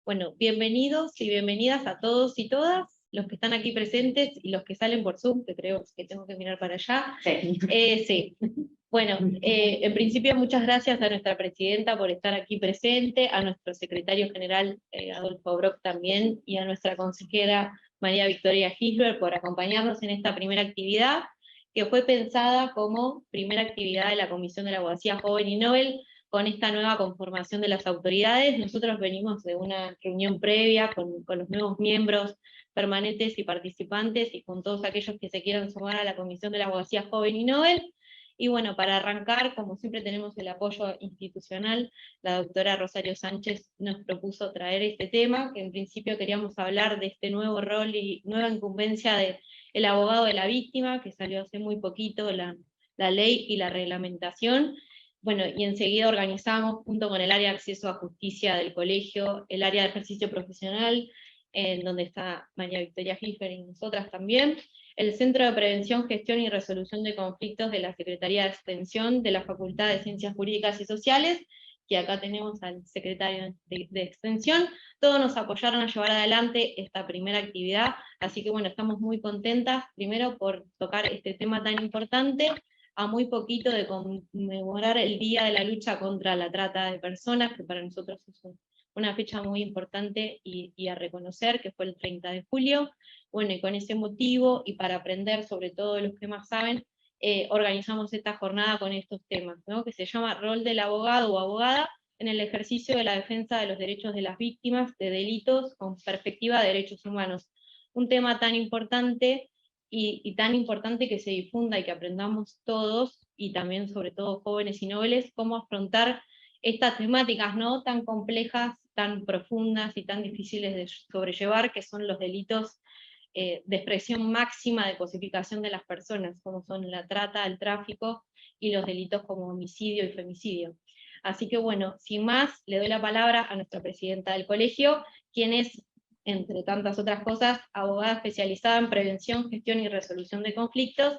Bueno, bienvenidos y bienvenidas a todos y todas, los que están aquí presentes y los que salen por Zoom, que creo que tengo que mirar para allá. Sí. Bueno, en principio muchas gracias a nuestra presidenta por estar aquí presente, a nuestro secretario general Adolfo Brock también, y a nuestra consejera María Victoria Gisbert por acompañarnos en esta primera actividad, que fue pensada como primera actividad de la Comisión de la Abogacía Joven y Nobel, con esta nueva conformación de las autoridades. Nosotros venimos de una reunión previa con los nuevos miembros permanentes y participantes, y con todos aquellos que se quieran sumar a la Comisión de la Abogacía Joven y Nobel. Y bueno, para arrancar, como siempre tenemos el apoyo institucional, la doctora Rosario Sánchez nos propuso traer este tema, que en principio queríamos hablar de este nuevo rol y nueva incumbencia del abogado de la víctima, que salió hace muy poquito la ley y la reglamentación. Bueno, y enseguida organizamos, junto con el área de acceso a justicia del colegio, el área de ejercicio profesional, en donde está María Victoria Gisbert y nosotras también, el Centro de Prevención, Gestión y Resolución de Conflictos de la Secretaría de Extensión de la Facultad de Ciencias Jurídicas y Sociales, que acá tenemos al secretario de Extensión. Todos nos apoyaron a llevar adelante esta primera actividad, así que bueno, estamos muy contentas, primero por tocar este tema tan importante, a muy poquito de conmemorar el Día de la Lucha contra la Trata de Personas, que para nosotros es una fecha muy importante y a reconocer, que fue el 30 de julio. Bueno, y con ese motivo, y para aprender sobre todo los que más saben, organizamos esta jornada con estos temas, ¿no? Que se llama Rol del abogado o abogada en el ejercicio de la defensa de los derechos de las víctimas de delitos con perspectiva de derechos humanos. Un tema tan importante y tan importante que se difunda y que aprendamos todos, y también sobre todo jóvenes y nobles, cómo afrontar estas temáticas, ¿no?, tan complejas, tan profundas y tan difíciles de sobrellevar, que son los delitos de expresión máxima de cosificación de las personas, como son la trata, el tráfico, y los delitos como homicidio y femicidio. Así que bueno, sin más, le doy la palabra a nuestra presidenta del colegio, quien es, entre tantas otras cosas, abogada especializada en prevención, gestión y resolución de conflictos,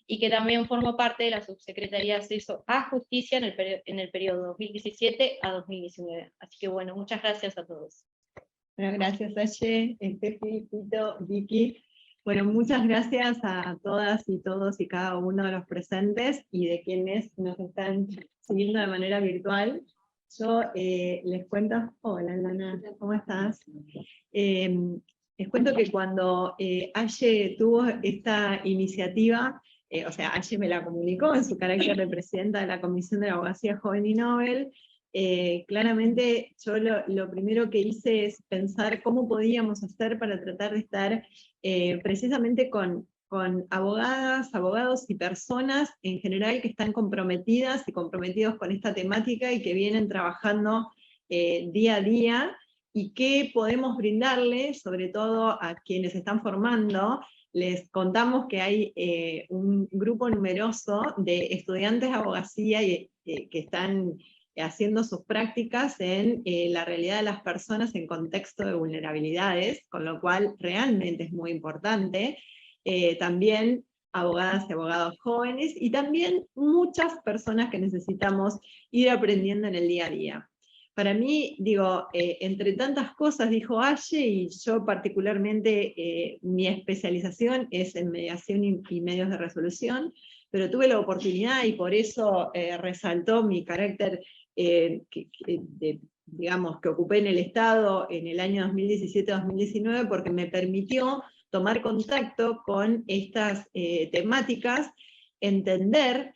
y que también formó parte de la Subsecretaría de Acceso a Justicia en el periodo 2017 a 2019. Así que bueno, muchas gracias a todos. Bueno, gracias Aye, Tito, Vicky. Bueno, muchas gracias a todas y todos y cada uno de los presentes y de quienes nos están siguiendo de manera virtual. Yo les cuento, hola Lana, ¿cómo estás? Les cuento que cuando Aye tuvo esta iniciativa, o sea, Aye me la comunicó en su carácter de presidenta de la Comisión de la Abogacía Joven y Nobel. Claramente yo lo primero que hice es pensar cómo podíamos hacer para tratar de estar precisamente con abogadas, abogados y personas en general que están comprometidas y comprometidos con esta temática y que vienen trabajando día a día, y qué podemos brindarles, sobre todo a quienes están formando. Les contamos que hay un grupo numeroso de estudiantes de abogacía que están haciendo sus prácticas en la realidad de las personas en contexto de vulnerabilidades, con lo cual realmente es muy importante. También abogadas y abogados jóvenes, y también muchas personas que necesitamos ir aprendiendo en el día a día. Para mí, digo, entre tantas cosas, dijo Aye, y yo particularmente, mi especialización es en mediación y medios de resolución, pero tuve la oportunidad, y por eso resaltó mi carácter digamos, que ocupé en el Estado en el año 2017-2019, porque me permitió tomar contacto con estas temáticas, entender,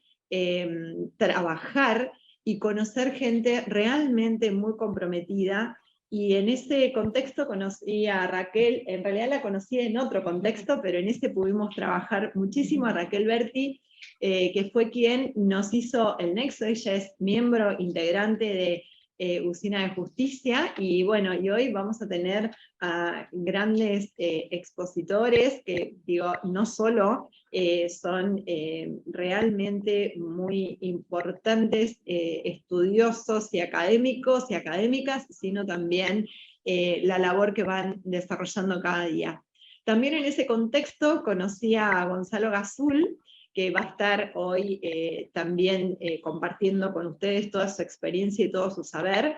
trabajar y conocer gente realmente muy comprometida. Y en ese contexto conocí a Raquel, en realidad la conocí en otro contexto, pero en ese pudimos trabajar muchísimo, a Raquel Berti, que fue quien nos hizo el nexo. Ella es miembro integrante de Usina de Justicia, y bueno, y hoy vamos a tener a grandes expositores que, digo, no solo son realmente muy importantes estudiosos y académicos y académicas, sino también la labor que van desarrollando cada día. También en ese contexto conocí a Gonzalo Gazul, que va a estar hoy también compartiendo con ustedes toda su experiencia y todo su saber.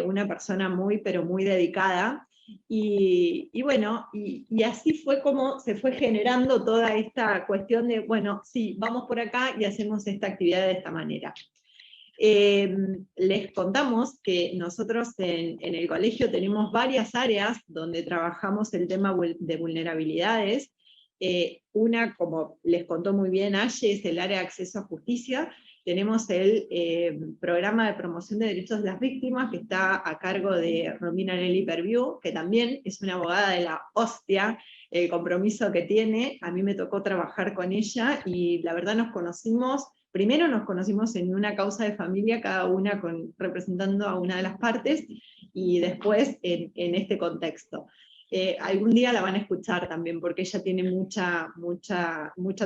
una persona muy, pero muy dedicada. Y bueno, y así fue como se fue generando toda esta cuestión de, bueno, sí, vamos por acá y hacemos esta actividad de esta manera. Les contamos que nosotros en el colegio tenemos varias áreas donde trabajamos el tema de vulnerabilidades. Una, como les contó muy bien Aye, es el área de acceso a justicia. Tenemos el programa de promoción de derechos de las víctimas, que está a cargo de Romina Nelly Perviu, que también es una abogada de la hostia, el compromiso que tiene. A mí me tocó trabajar con ella, y la verdad primero nos conocimos en una causa de familia, cada una representando a una de las partes, y después en este contexto. Algún día la van a escuchar también, porque ella tiene mucha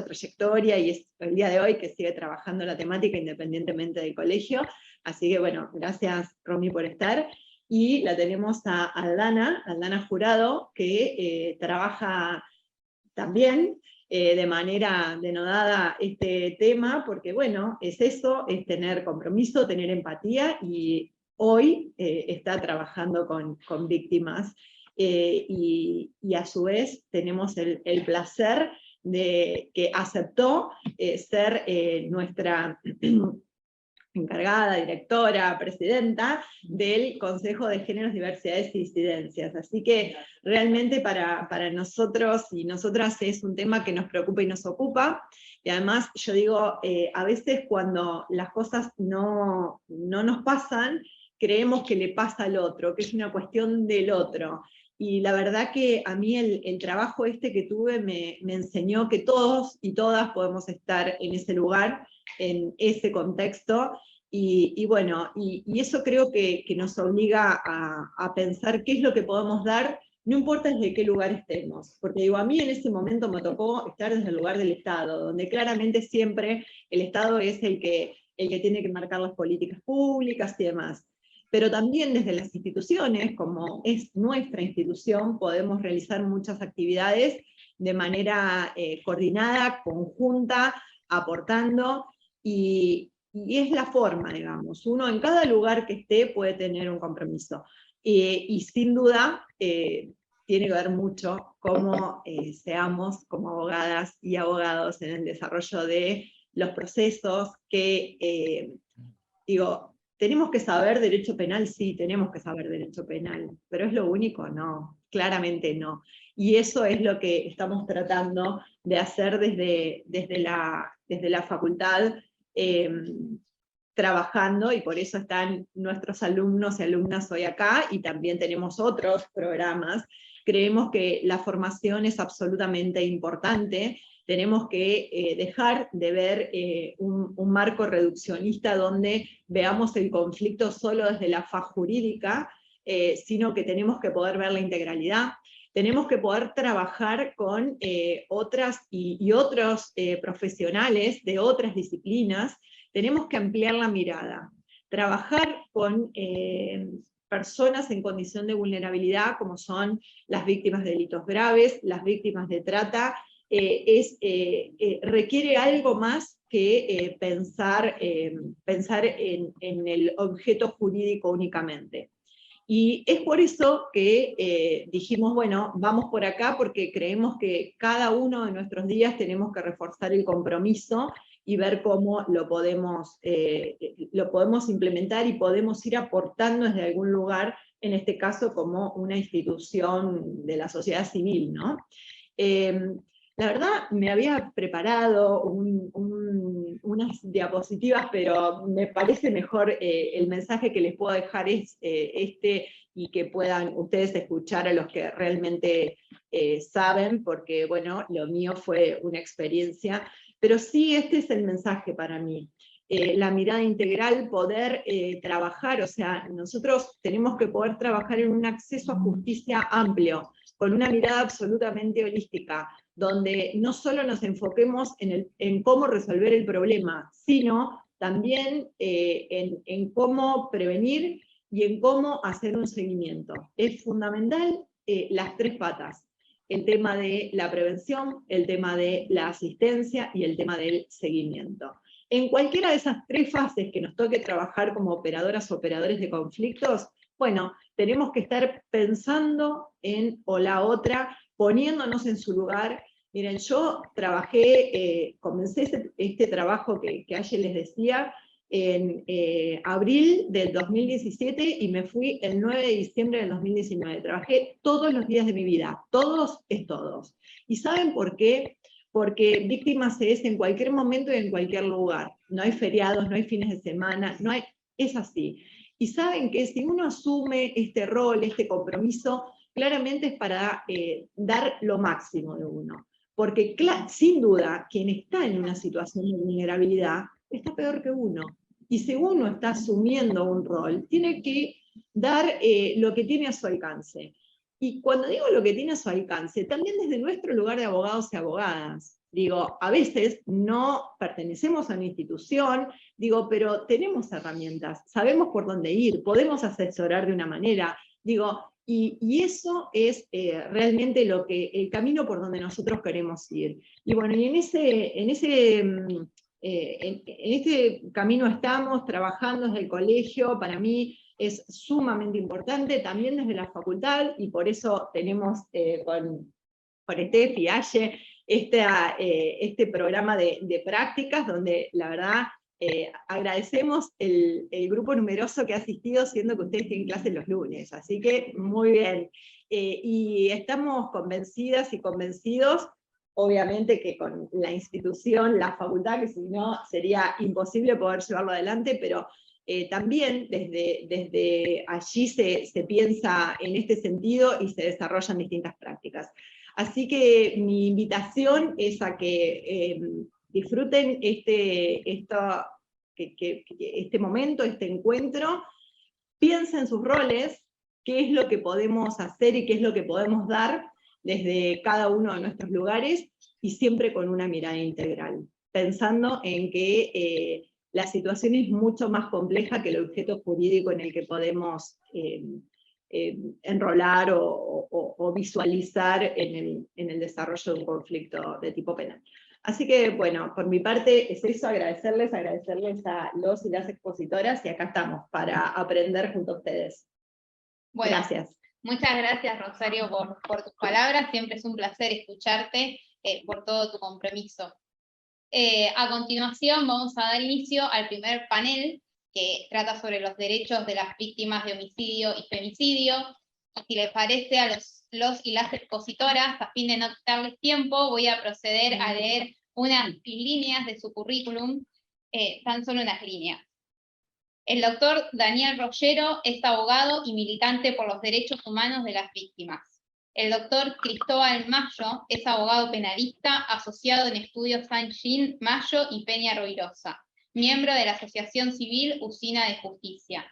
trayectoria, y es el día de hoy que sigue trabajando la temática independientemente del colegio. Así que bueno, gracias Romy por estar. Y la tenemos a Aldana Jurado, que trabaja también de manera denodada este tema, porque bueno, es eso, es tener compromiso, tener empatía, y hoy está trabajando con víctimas, y a su vez tenemos el placer de que aceptó ser nuestra encargada, directora, presidenta del Consejo de Géneros, Diversidades y Disidencias. Así que realmente para nosotros y nosotras es un tema que nos preocupa y nos ocupa, y además yo digo, a veces cuando las cosas no nos pasan, creemos que le pasa al otro, que es una cuestión del otro. Y la verdad que a mí el trabajo que tuve me enseñó que todos y todas podemos estar en ese lugar, en ese contexto, y bueno, y eso creo que nos obliga a pensar qué es lo que podemos dar, no importa desde qué lugar estemos, porque digo, a mí en ese momento me tocó estar desde el lugar del Estado, donde claramente siempre el Estado es el que tiene que marcar las políticas públicas y demás. Pero también desde las instituciones, como es nuestra institución, podemos realizar muchas actividades de manera coordinada, conjunta, aportando, y es la forma, digamos. Uno en cada lugar que esté puede tener un compromiso. Y sin duda tiene que ver mucho cómo seamos como abogadas y abogados en el desarrollo de los procesos que, digo, ¿tenemos que saber derecho penal? Sí, tenemos que saber derecho penal, pero ¿es lo único? No, claramente no. Y eso es lo que estamos tratando de hacer desde la facultad, trabajando, y por eso están nuestros alumnos y alumnas hoy acá, y también tenemos otros programas. Creemos que la formación es absolutamente importante. Tenemos que dejar de ver un marco reduccionista donde veamos el conflicto solo desde la faz jurídica, sino que tenemos que poder ver la integralidad. Tenemos que poder trabajar con otras y otros profesionales de otras disciplinas. Tenemos que ampliar la mirada. Trabajar con personas en condición de vulnerabilidad, como son las víctimas de delitos graves, las víctimas de trata, requiere algo más que pensar en el objeto jurídico únicamente. Y es por eso que dijimos, bueno, vamos por acá, porque creemos que cada uno de nuestros días tenemos que reforzar el compromiso y ver cómo lo podemos implementar, y podemos ir aportando desde algún lugar, en este caso como una institución de la sociedad civil, ¿no? La verdad, me había preparado unas diapositivas, pero me parece mejor el mensaje que les puedo dejar es y que puedan ustedes escuchar a los que realmente saben, porque bueno, lo mío fue una experiencia, pero sí este es el mensaje para mí. La mirada integral, poder trabajar, o sea, nosotros tenemos que poder trabajar en un acceso a justicia amplio, con una mirada absolutamente holística, donde no solo nos enfoquemos en cómo resolver el problema, sino también en cómo prevenir y en cómo hacer un seguimiento. Es fundamental las tres patas: el tema de la prevención, el tema de la asistencia y el tema del seguimiento. En cualquiera de esas tres fases que nos toque trabajar como operadoras o operadores de conflictos, Bueno, tenemos que estar pensando en o la otra, poniéndonos en su lugar. Miren, yo trabajé, comencé este trabajo que ayer les decía, en abril del 2017 y me fui el 9 de diciembre del 2019. Trabajé todos los días de mi vida, todos es todos. ¿Y saben por qué? Porque víctima se es en cualquier momento y en cualquier lugar. No hay feriados, no hay fines de semana, no hay, es así. Y saben que si uno asume este rol, este compromiso, claramente es para dar lo máximo de uno. Porque sin duda, quien está en una situación de vulnerabilidad está peor que uno. Y si uno está asumiendo un rol, tiene que dar lo que tiene a su alcance. Y cuando digo lo que tiene a su alcance, también desde nuestro lugar de abogados y abogadas. Digo, a veces no pertenecemos a una institución, digo, pero tenemos herramientas, sabemos por dónde ir, podemos asesorar de una manera, digo, y eso es realmente el camino por donde nosotros queremos ir. Y bueno, y en este camino estamos trabajando desde el colegio. Para mí es sumamente importante, también desde la facultad, y por eso tenemos con Steph y Aye este programa de prácticas, donde la verdad agradecemos el grupo numeroso que ha asistido, siendo que ustedes tienen clases los lunes, así que muy bien. Y estamos convencidas y convencidos, obviamente que con la institución, la facultad, que si no sería imposible poder llevarlo adelante, pero también desde allí se piensa en este sentido y se desarrollan distintas prácticas. Así que mi invitación es a que disfruten este momento, este encuentro, piensen sus roles, qué es lo que podemos hacer y qué es lo que podemos dar desde cada uno de nuestros lugares, y siempre con una mirada integral, pensando en que la situación es mucho más compleja que el objeto jurídico en el que podemos enrolar o visualizar en el desarrollo de un conflicto de tipo penal. Así que, bueno, por mi parte es eso, agradecerles a los y las expositoras, y acá estamos para aprender junto a ustedes. Bueno, gracias. Muchas gracias, Rosario, por tus palabras. Siempre es un placer escucharte, por todo tu compromiso. A continuación vamos a dar inicio al primer panel, que trata sobre los derechos de las víctimas de homicidio y femicidio. Y si les parece a los y las expositoras, a fin de no quitarles tiempo, voy a proceder a leer unas líneas de su currículum, tan solo unas líneas. El doctor Daniel Rollero es abogado y militante por los derechos humanos de las víctimas. El doctor Cristóbal Mayo es abogado penalista asociado en Estudios San-Gin, Mayo y Peña Rovirosa, miembro de la Asociación Civil Usina de Justicia.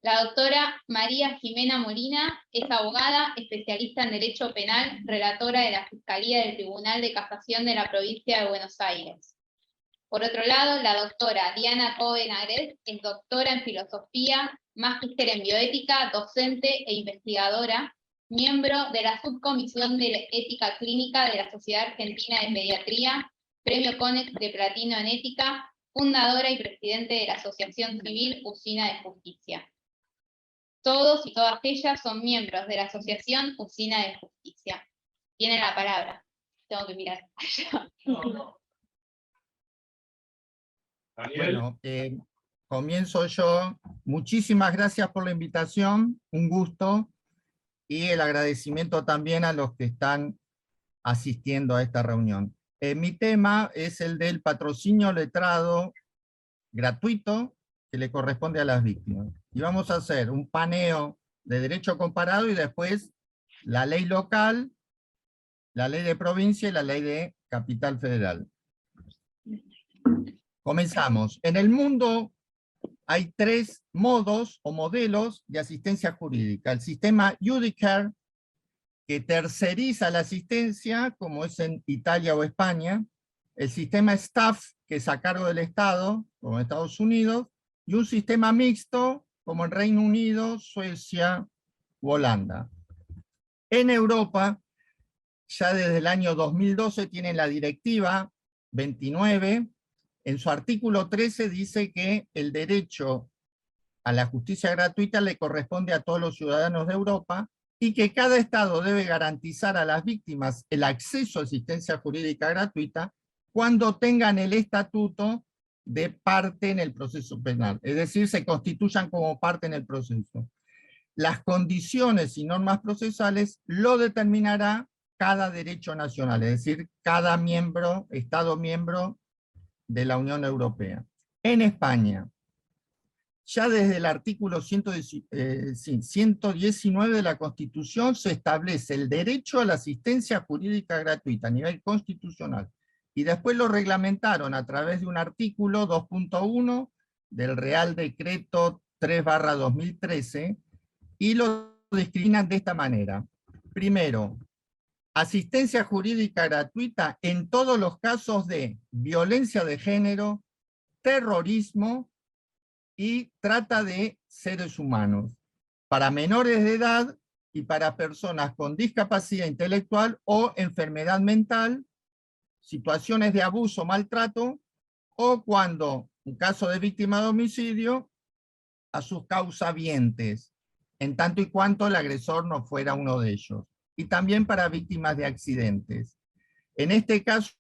La doctora María Jimena Molina es abogada, especialista en Derecho Penal, relatora de la Fiscalía del Tribunal de Casación de la Provincia de Buenos Aires. Por otro lado, la doctora Diana Cohen-Agret es doctora en Filosofía, magíster en Bioética, docente e investigadora, miembro de la Subcomisión de Ética Clínica de la Sociedad Argentina de Pediatría, Premio Conex de Platino en Ética, fundadora y presidente de la Asociación Civil Usina de Justicia. Todos y todas ellas son miembros de la Asociación Usina de Justicia. Tienen la palabra. Tengo que mirar allá. Bueno, comienzo yo. Muchísimas gracias por la invitación, un gusto, y el agradecimiento también a los que están asistiendo a esta reunión. Mi tema es el del patrocinio letrado gratuito que le corresponde a las víctimas. Y vamos a hacer un paneo de derecho comparado y después la ley local, la ley de provincia y la ley de capital federal. Comenzamos. En el mundo hay 3 modos o modelos de asistencia jurídica. El sistema Judicare, que terceriza la asistencia, como es en Italia o España. El sistema Staff, que es a cargo del Estado, como en Estados Unidos. Y un sistema mixto, como en Reino Unido, Suecia u Holanda. En Europa, ya desde el año 2012 tienen la directiva 29. En su artículo 13 dice que el derecho a la justicia gratuita le corresponde a todos los ciudadanos de Europa, y que cada Estado debe garantizar a las víctimas el acceso a asistencia jurídica gratuita cuando tengan el estatuto de parte en el proceso penal, es decir, se constituyan como parte en el proceso. Las condiciones y normas procesales lo determinará cada derecho nacional, es decir, cada Estado miembro de la Unión Europea. En España, ya desde el artículo 119 de la Constitución se establece el derecho a la asistencia jurídica gratuita a nivel constitucional, y después lo reglamentaron a través de un artículo 2.1 del Real Decreto 3/2013, y lo discriminan de esta manera. Primero, asistencia jurídica gratuita en todos los casos de violencia de género, terrorismo y trata de seres humanos, para menores de edad y para personas con discapacidad intelectual o enfermedad mental, situaciones de abuso o maltrato, o cuando, en caso de víctima de homicidio, a sus causavientes, en tanto y cuanto el agresor no fuera uno de ellos, y también para víctimas de accidentes. En este caso,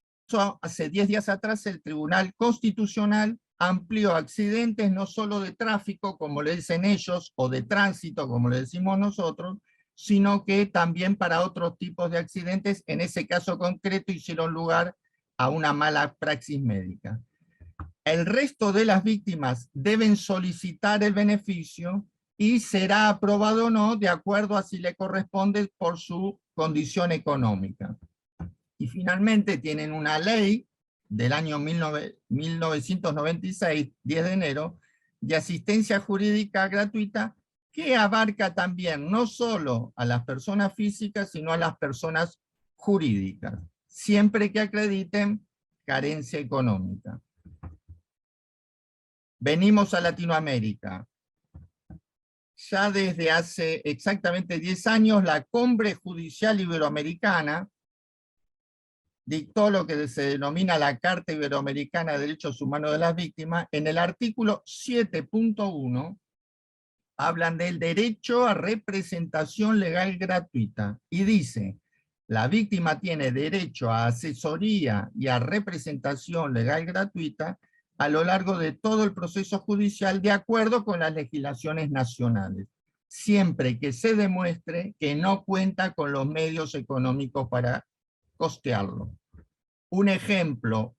hace 10 días atrás, el Tribunal Constitucional amplió accidentes no solo de tráfico, como le dicen ellos, o de tránsito, como le decimos nosotros, sino que también para otros tipos de accidentes. En ese caso concreto hicieron lugar a una mala praxis médica. El resto de las víctimas deben solicitar el beneficio y será aprobado o no de acuerdo a si le corresponde por su condición económica. Y finalmente tienen una ley del año 1996, 10 de enero, de asistencia jurídica gratuita, que abarca también no solo a las personas físicas, sino a las personas jurídicas, siempre que acrediten carencia económica. Venimos a Latinoamérica. Ya desde hace exactamente 10 años, la Cumbre Judicial Iberoamericana dictó lo que se denomina la Carta Iberoamericana de Derechos Humanos de las Víctimas. En el artículo 7.1 hablan del derecho a representación legal gratuita, y dice: la víctima tiene derecho a asesoría y a representación legal gratuita a lo largo de todo el proceso judicial, de acuerdo con las legislaciones nacionales, siempre que se demuestre que no cuenta con los medios económicos para costearlo. Un ejemplo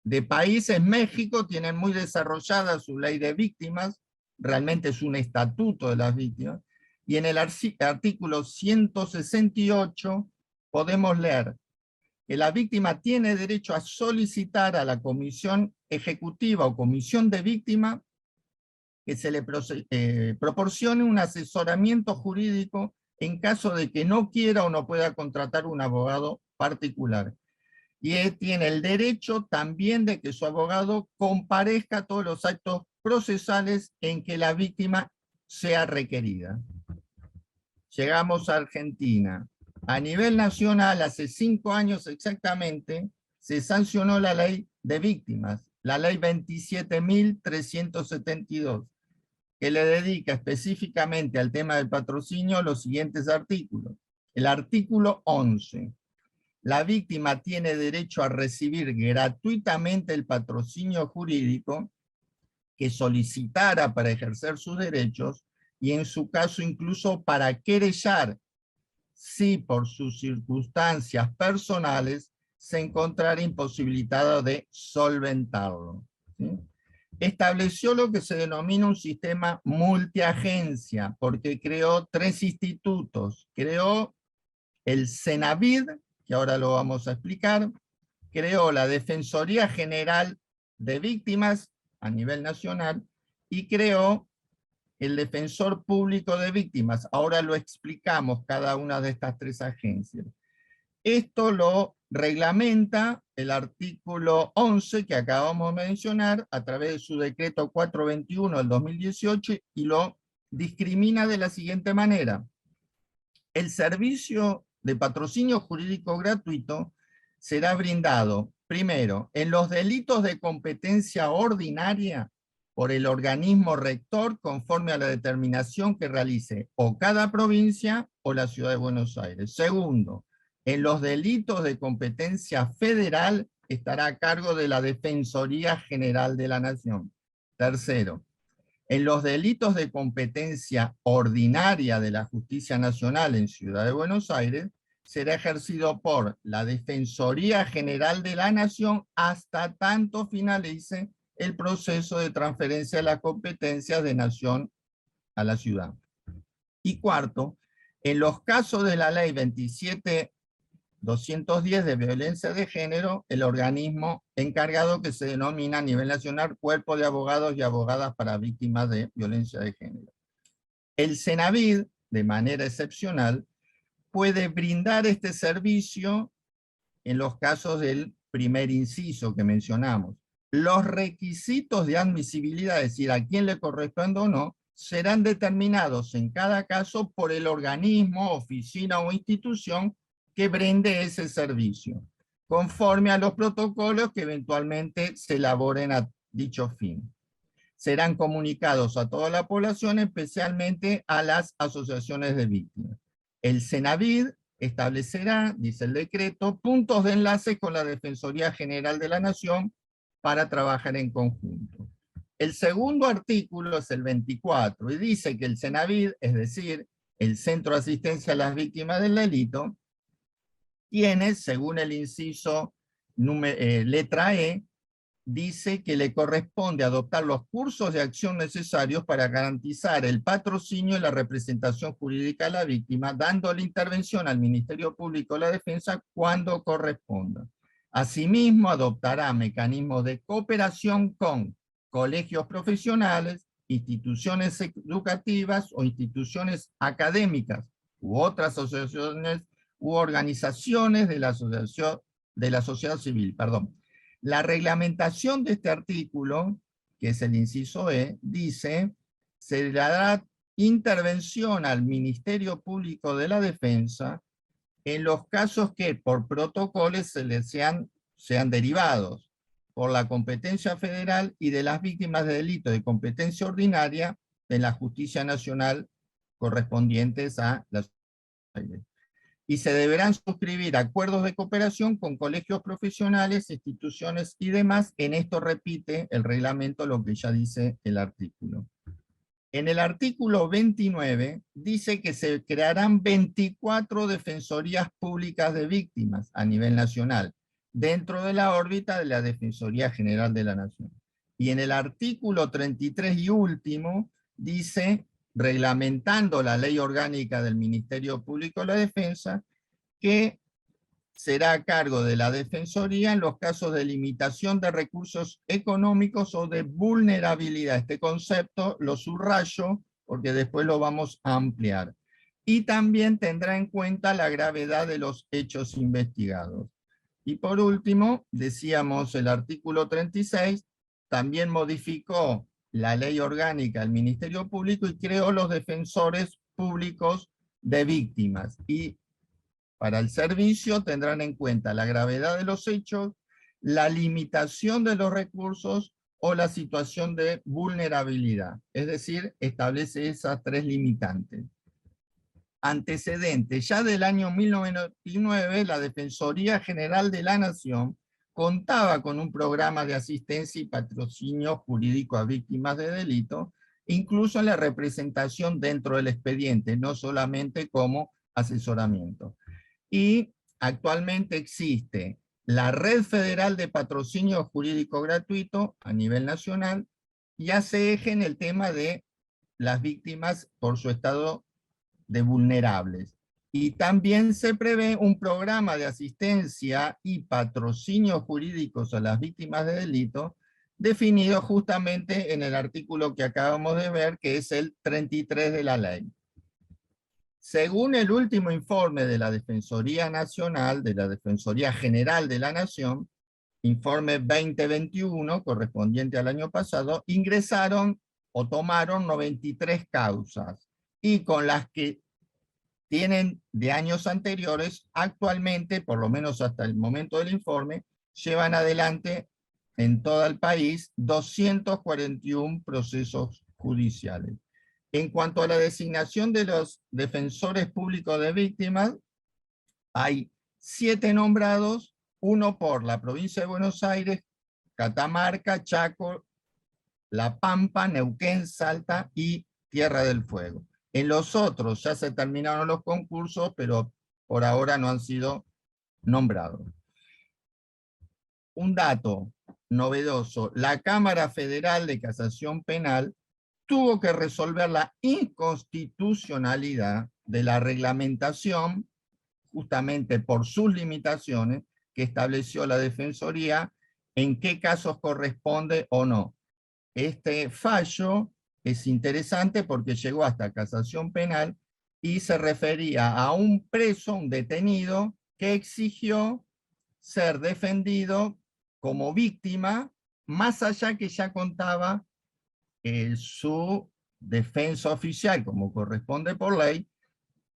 de países: México tiene muy desarrollada su ley de víctimas, realmente es un estatuto de las víctimas, y en el artículo 168 podemos leer que la víctima tiene derecho a solicitar a la comisión ejecutiva o comisión de víctima que se le proporcione un asesoramiento jurídico en caso de que no quiera o no pueda contratar un abogado particular. Y tiene el derecho también de que su abogado comparezca a todos los actos procesales en que la víctima sea requerida. Llegamos a Argentina. A nivel nacional, hace 5 años exactamente, se sancionó la ley de víctimas, la ley 27.372, que le dedica específicamente al tema del patrocinio los siguientes artículos. El artículo 11. La víctima tiene derecho a recibir gratuitamente el patrocinio jurídico que solicitara para ejercer sus derechos, y en su caso incluso para querellar, si por sus circunstancias personales se encontrara imposibilitado de solventarlo. ¿Sí? Estableció lo que se denomina un sistema multiagencia, porque creó 3 institutos. Creó el Cenavid, que ahora lo vamos a explicar, creó la Defensoría General de Víctimas a nivel nacional, y creó el Defensor Público de Víctimas. Ahora lo explicamos cada una de estas 3 agencias. Esto lo reglamenta el artículo 11 que acabamos de mencionar a través de su decreto 421 del 2018, y lo discrimina de la siguiente manera. El servicio de patrocinio jurídico gratuito será brindado, primero, en los delitos de competencia ordinaria por el organismo rector conforme a la determinación que realice o cada provincia o la Ciudad de Buenos Aires. Segundo, en los delitos de competencia federal estará a cargo de la Defensoría General de la Nación. Tercero, en los delitos de competencia ordinaria de la Justicia Nacional en Ciudad de Buenos Aires, será ejercido por la Defensoría General de la Nación hasta tanto finalice el proceso de transferencia de las competencias de nación a la ciudad. Y cuarto, en los casos de la ley 27.210 de violencia de género, el organismo encargado que se denomina a nivel nacional Cuerpo de Abogados y Abogadas para Víctimas de Violencia de Género. El Cenavid, de manera excepcional, puede brindar este servicio en los casos del primer inciso que mencionamos. Los requisitos de admisibilidad, es decir, a quién le corresponde o no, serán determinados en cada caso por el organismo, oficina o institución que brinde ese servicio, conforme a los protocolos que eventualmente se elaboren a dicho fin. Serán comunicados a toda la población, especialmente a las asociaciones de víctimas. El Cenavid establecerá, dice el decreto, puntos de enlace con la Defensoría General de la Nación para trabajar en conjunto. El segundo artículo es el 24 y dice que el Cenavid, es decir, el Centro de Asistencia a las Víctimas del Delito, tiene, según el inciso letra E, dice que le corresponde adoptar los cursos de acción necesarios para garantizar el patrocinio y la representación jurídica a la víctima, dando la intervención al Ministerio Público de la Defensa cuando corresponda. Asimismo, adoptará mecanismos de cooperación con colegios profesionales, instituciones educativas o instituciones académicas u otras asociaciones u organizaciones de la sociedad civil. La reglamentación de este artículo, que es el inciso E, dice: se le dará intervención al Ministerio Público de la Defensa en los casos que por protocolos sean derivados por la competencia federal y de las víctimas de delitos de competencia ordinaria de la Justicia Nacional correspondientes a las... Y se deberán suscribir acuerdos de cooperación con colegios profesionales, instituciones y demás. En esto repite el reglamento lo que ya dice el artículo. En el artículo 29 dice que se crearán 24 defensorías públicas de víctimas a nivel nacional, dentro de la órbita de la Defensoría General de la Nación. Y en el artículo 33 y último dice, reglamentando la ley orgánica del Ministerio Público de la Defensa, que será a cargo de la Defensoría en los casos de limitación de recursos económicos o de vulnerabilidad. Este concepto lo subrayo porque después lo vamos a ampliar. Y también tendrá en cuenta la gravedad de los hechos investigados. Y por último, decíamos el artículo 36, también modificó la ley orgánica del Ministerio Público y creó los defensores públicos de víctimas. Y para el servicio tendrán en cuenta la gravedad de los hechos, la limitación de los recursos o la situación de vulnerabilidad. Es decir, establece esas tres limitantes. Antecedentes. Ya del año 1999, la Defensoría General de la Nación contaba con un programa de asistencia y patrocinio jurídico a víctimas de delito, incluso en la representación dentro del expediente, no solamente como asesoramiento. Y actualmente existe la Red Federal de Patrocinio Jurídico Gratuito a nivel nacional y hace eje en el tema de las víctimas por su estado de vulnerables. Y también se prevé un programa de asistencia y patrocinio jurídicos a las víctimas de delito definido justamente en el artículo que acabamos de ver, que es el 33 de la ley. Según el último informe de la Defensoría Nacional, de la Defensoría General de la Nación, informe 2021, correspondiente al año pasado, ingresaron o tomaron 93 causas, y con las que tienen de años anteriores, actualmente, por lo menos hasta el momento del informe, llevan adelante en todo el país 241 procesos judiciales. En cuanto a la designación de los defensores públicos de víctimas, hay 7 nombrados, 1 por la provincia de Buenos Aires, Catamarca, Chaco, La Pampa, Neuquén, Salta y Tierra del Fuego. En los otros ya se terminaron los concursos, pero por ahora no han sido nombrados. Un dato novedoso: la Cámara Federal de Casación Penal tuvo que resolver la inconstitucionalidad de la reglamentación, justamente por sus limitaciones, que estableció la Defensoría, en qué casos corresponde o no. Este fallo es interesante porque llegó hasta casación penal y se refería a un preso, un detenido, que exigió ser defendido como víctima, más allá que ya contaba su defensa oficial, como corresponde por ley,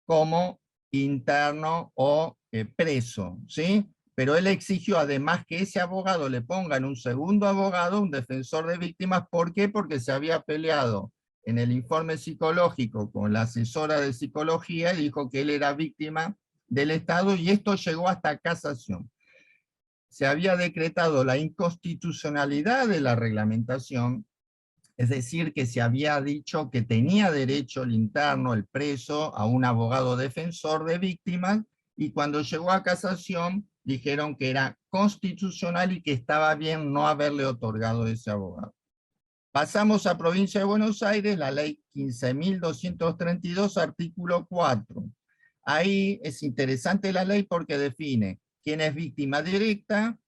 como interno o preso, ¿sí? Pero él exigió además que ese abogado le pongan un segundo abogado, un defensor de víctimas. ¿Por qué? Porque se había peleado en el informe psicológico con la asesora de psicología y dijo que él era víctima del Estado, y esto llegó hasta casación. Se había decretado la inconstitucionalidad de la reglamentación, es decir, que se había dicho que tenía derecho el interno, el preso, a un abogado defensor de víctimas, y cuando llegó a casación dijeron que era constitucional y que estaba bien no haberle otorgado ese abogado. Pasamos a Provincia de Buenos Aires, la ley 15.232, artículo 4. Ahí es interesante la ley porque define quién es víctima directa,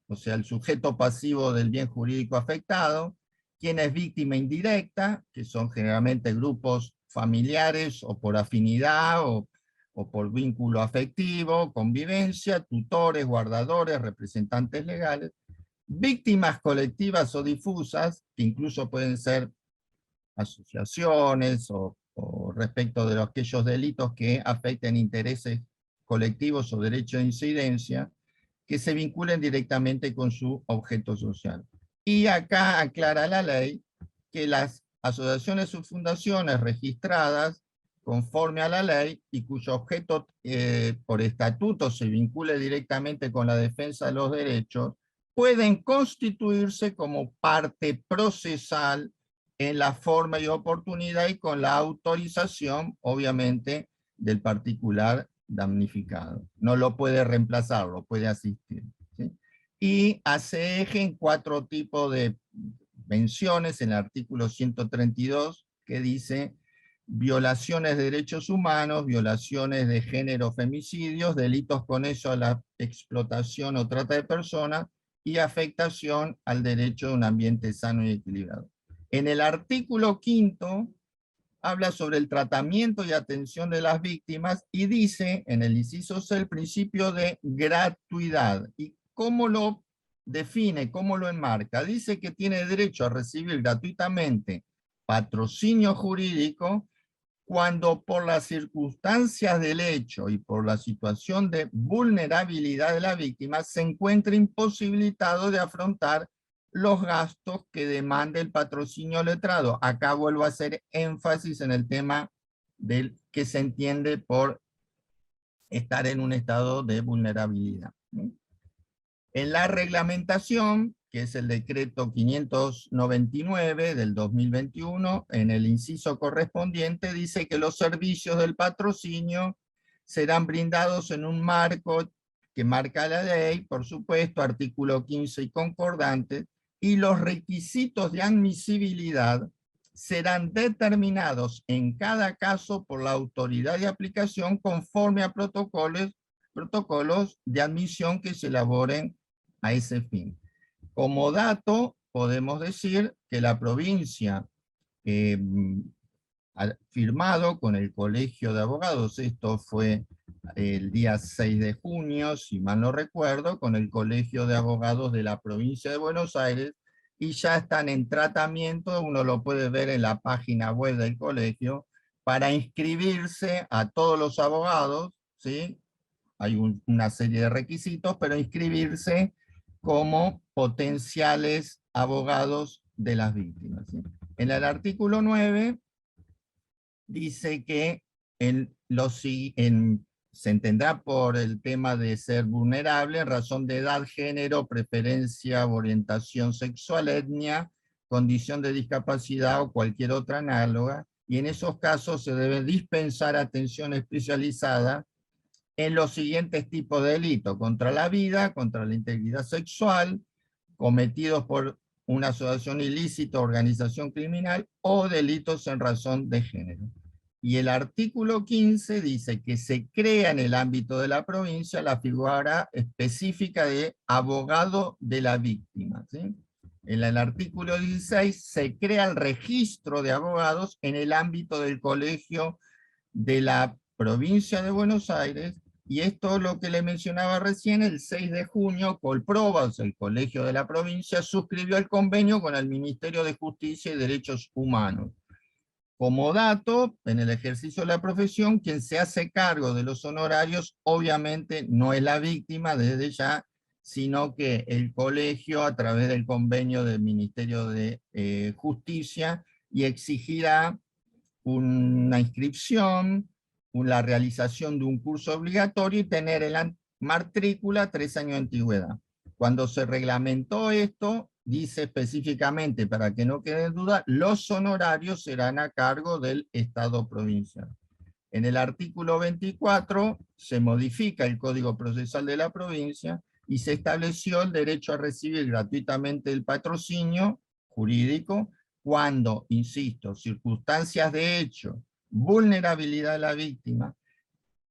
o sea, el sujeto pasivo del bien jurídico afectado, quién es víctima indirecta, que son generalmente grupos familiares o por afinidad o por vínculo afectivo, convivencia, tutores, guardadores, representantes legales, víctimas colectivas o difusas, que incluso pueden ser asociaciones o respecto de aquellos delitos que afecten intereses colectivos o derechos de incidencia, que se vinculen directamente con su objeto social. Y acá aclara la ley que las asociaciones o fundaciones registradas conforme a la ley y cuyo objeto por estatuto se vincule directamente con la defensa de los derechos, pueden constituirse como parte procesal en la forma y oportunidad y con la autorización, obviamente, del particular damnificado. No lo puede reemplazar, lo puede asistir, ¿sí? Y hace eje en 4 tipos de menciones en el artículo 132, que dice violaciones de derechos humanos, violaciones de género, femicidios, delitos conexos a la explotación o trata de personas y afectación al derecho de un ambiente sano y equilibrado. En el artículo 5 habla sobre el tratamiento y atención de las víctimas y dice en el inciso C el principio de gratuidad. ¿Y cómo lo define, cómo lo enmarca? Dice que tiene derecho a recibir gratuitamente patrocinio jurídico cuando por las circunstancias del hecho y por la situación de vulnerabilidad de la víctima se encuentre imposibilitado de afrontar los gastos que demande el patrocinio letrado. Acá vuelvo a hacer énfasis en el tema del que se entiende por estar en un estado de vulnerabilidad. En la reglamentación, que es el decreto 599 del 2021, en el inciso correspondiente dice que los servicios del patrocinio serán brindados en un marco que marca la ley, por supuesto, artículo 15 y concordante, y los requisitos de admisibilidad serán determinados en cada caso por la autoridad de aplicación conforme a protocolos de admisión que se elaboren a ese fin. Como dato, podemos decir que la provincia ha firmado con el Colegio de Abogados, esto fue el día 6 de junio, si mal no recuerdo, con el Colegio de Abogados de la provincia de Buenos Aires, y ya están en tratamiento, uno lo puede ver en la página web del colegio, para inscribirse a todos los abogados, ¿sí? Hay una serie de requisitos, pero inscribirse como potenciales abogados de las víctimas, ¿sí? En el artículo 9 dice que se entenderá por el tema de ser vulnerable en razón de edad, género, preferencia, orientación sexual, etnia, condición de discapacidad o cualquier otra análoga, y en esos casos se debe dispensar atención especializada en los siguientes tipos de delitos: contra la vida, contra la integridad sexual, cometidos por una asociación ilícita, organización criminal, o delitos en razón de género. Y el artículo 15 dice que se crea en el ámbito de la provincia la figura específica de abogado de la víctima, ¿sí? En el artículo 16 se crea el registro de abogados en el ámbito del colegio de la provincia de Buenos Aires, y esto es lo que le mencionaba recién. El 6 de junio, Colproba, o sea, el colegio de la provincia, suscribió el convenio con el Ministerio de Justicia y Derechos Humanos. Como dato, en el ejercicio de la profesión, quien se hace cargo de los honorarios obviamente no es la víctima desde ya, sino que el colegio, a través del convenio del Ministerio de Justicia, y exigirá una inscripción, la realización de un curso obligatorio y tener en la matrícula 3 años de antigüedad. Cuando se reglamentó esto, dice específicamente, para que no quede duda, los honorarios serán a cargo del Estado provincial. En el artículo 24 se modifica el Código Procesal de la provincia y se estableció el derecho a recibir gratuitamente el patrocinio jurídico cuando, insisto, circunstancias de hecho, vulnerabilidad de la víctima,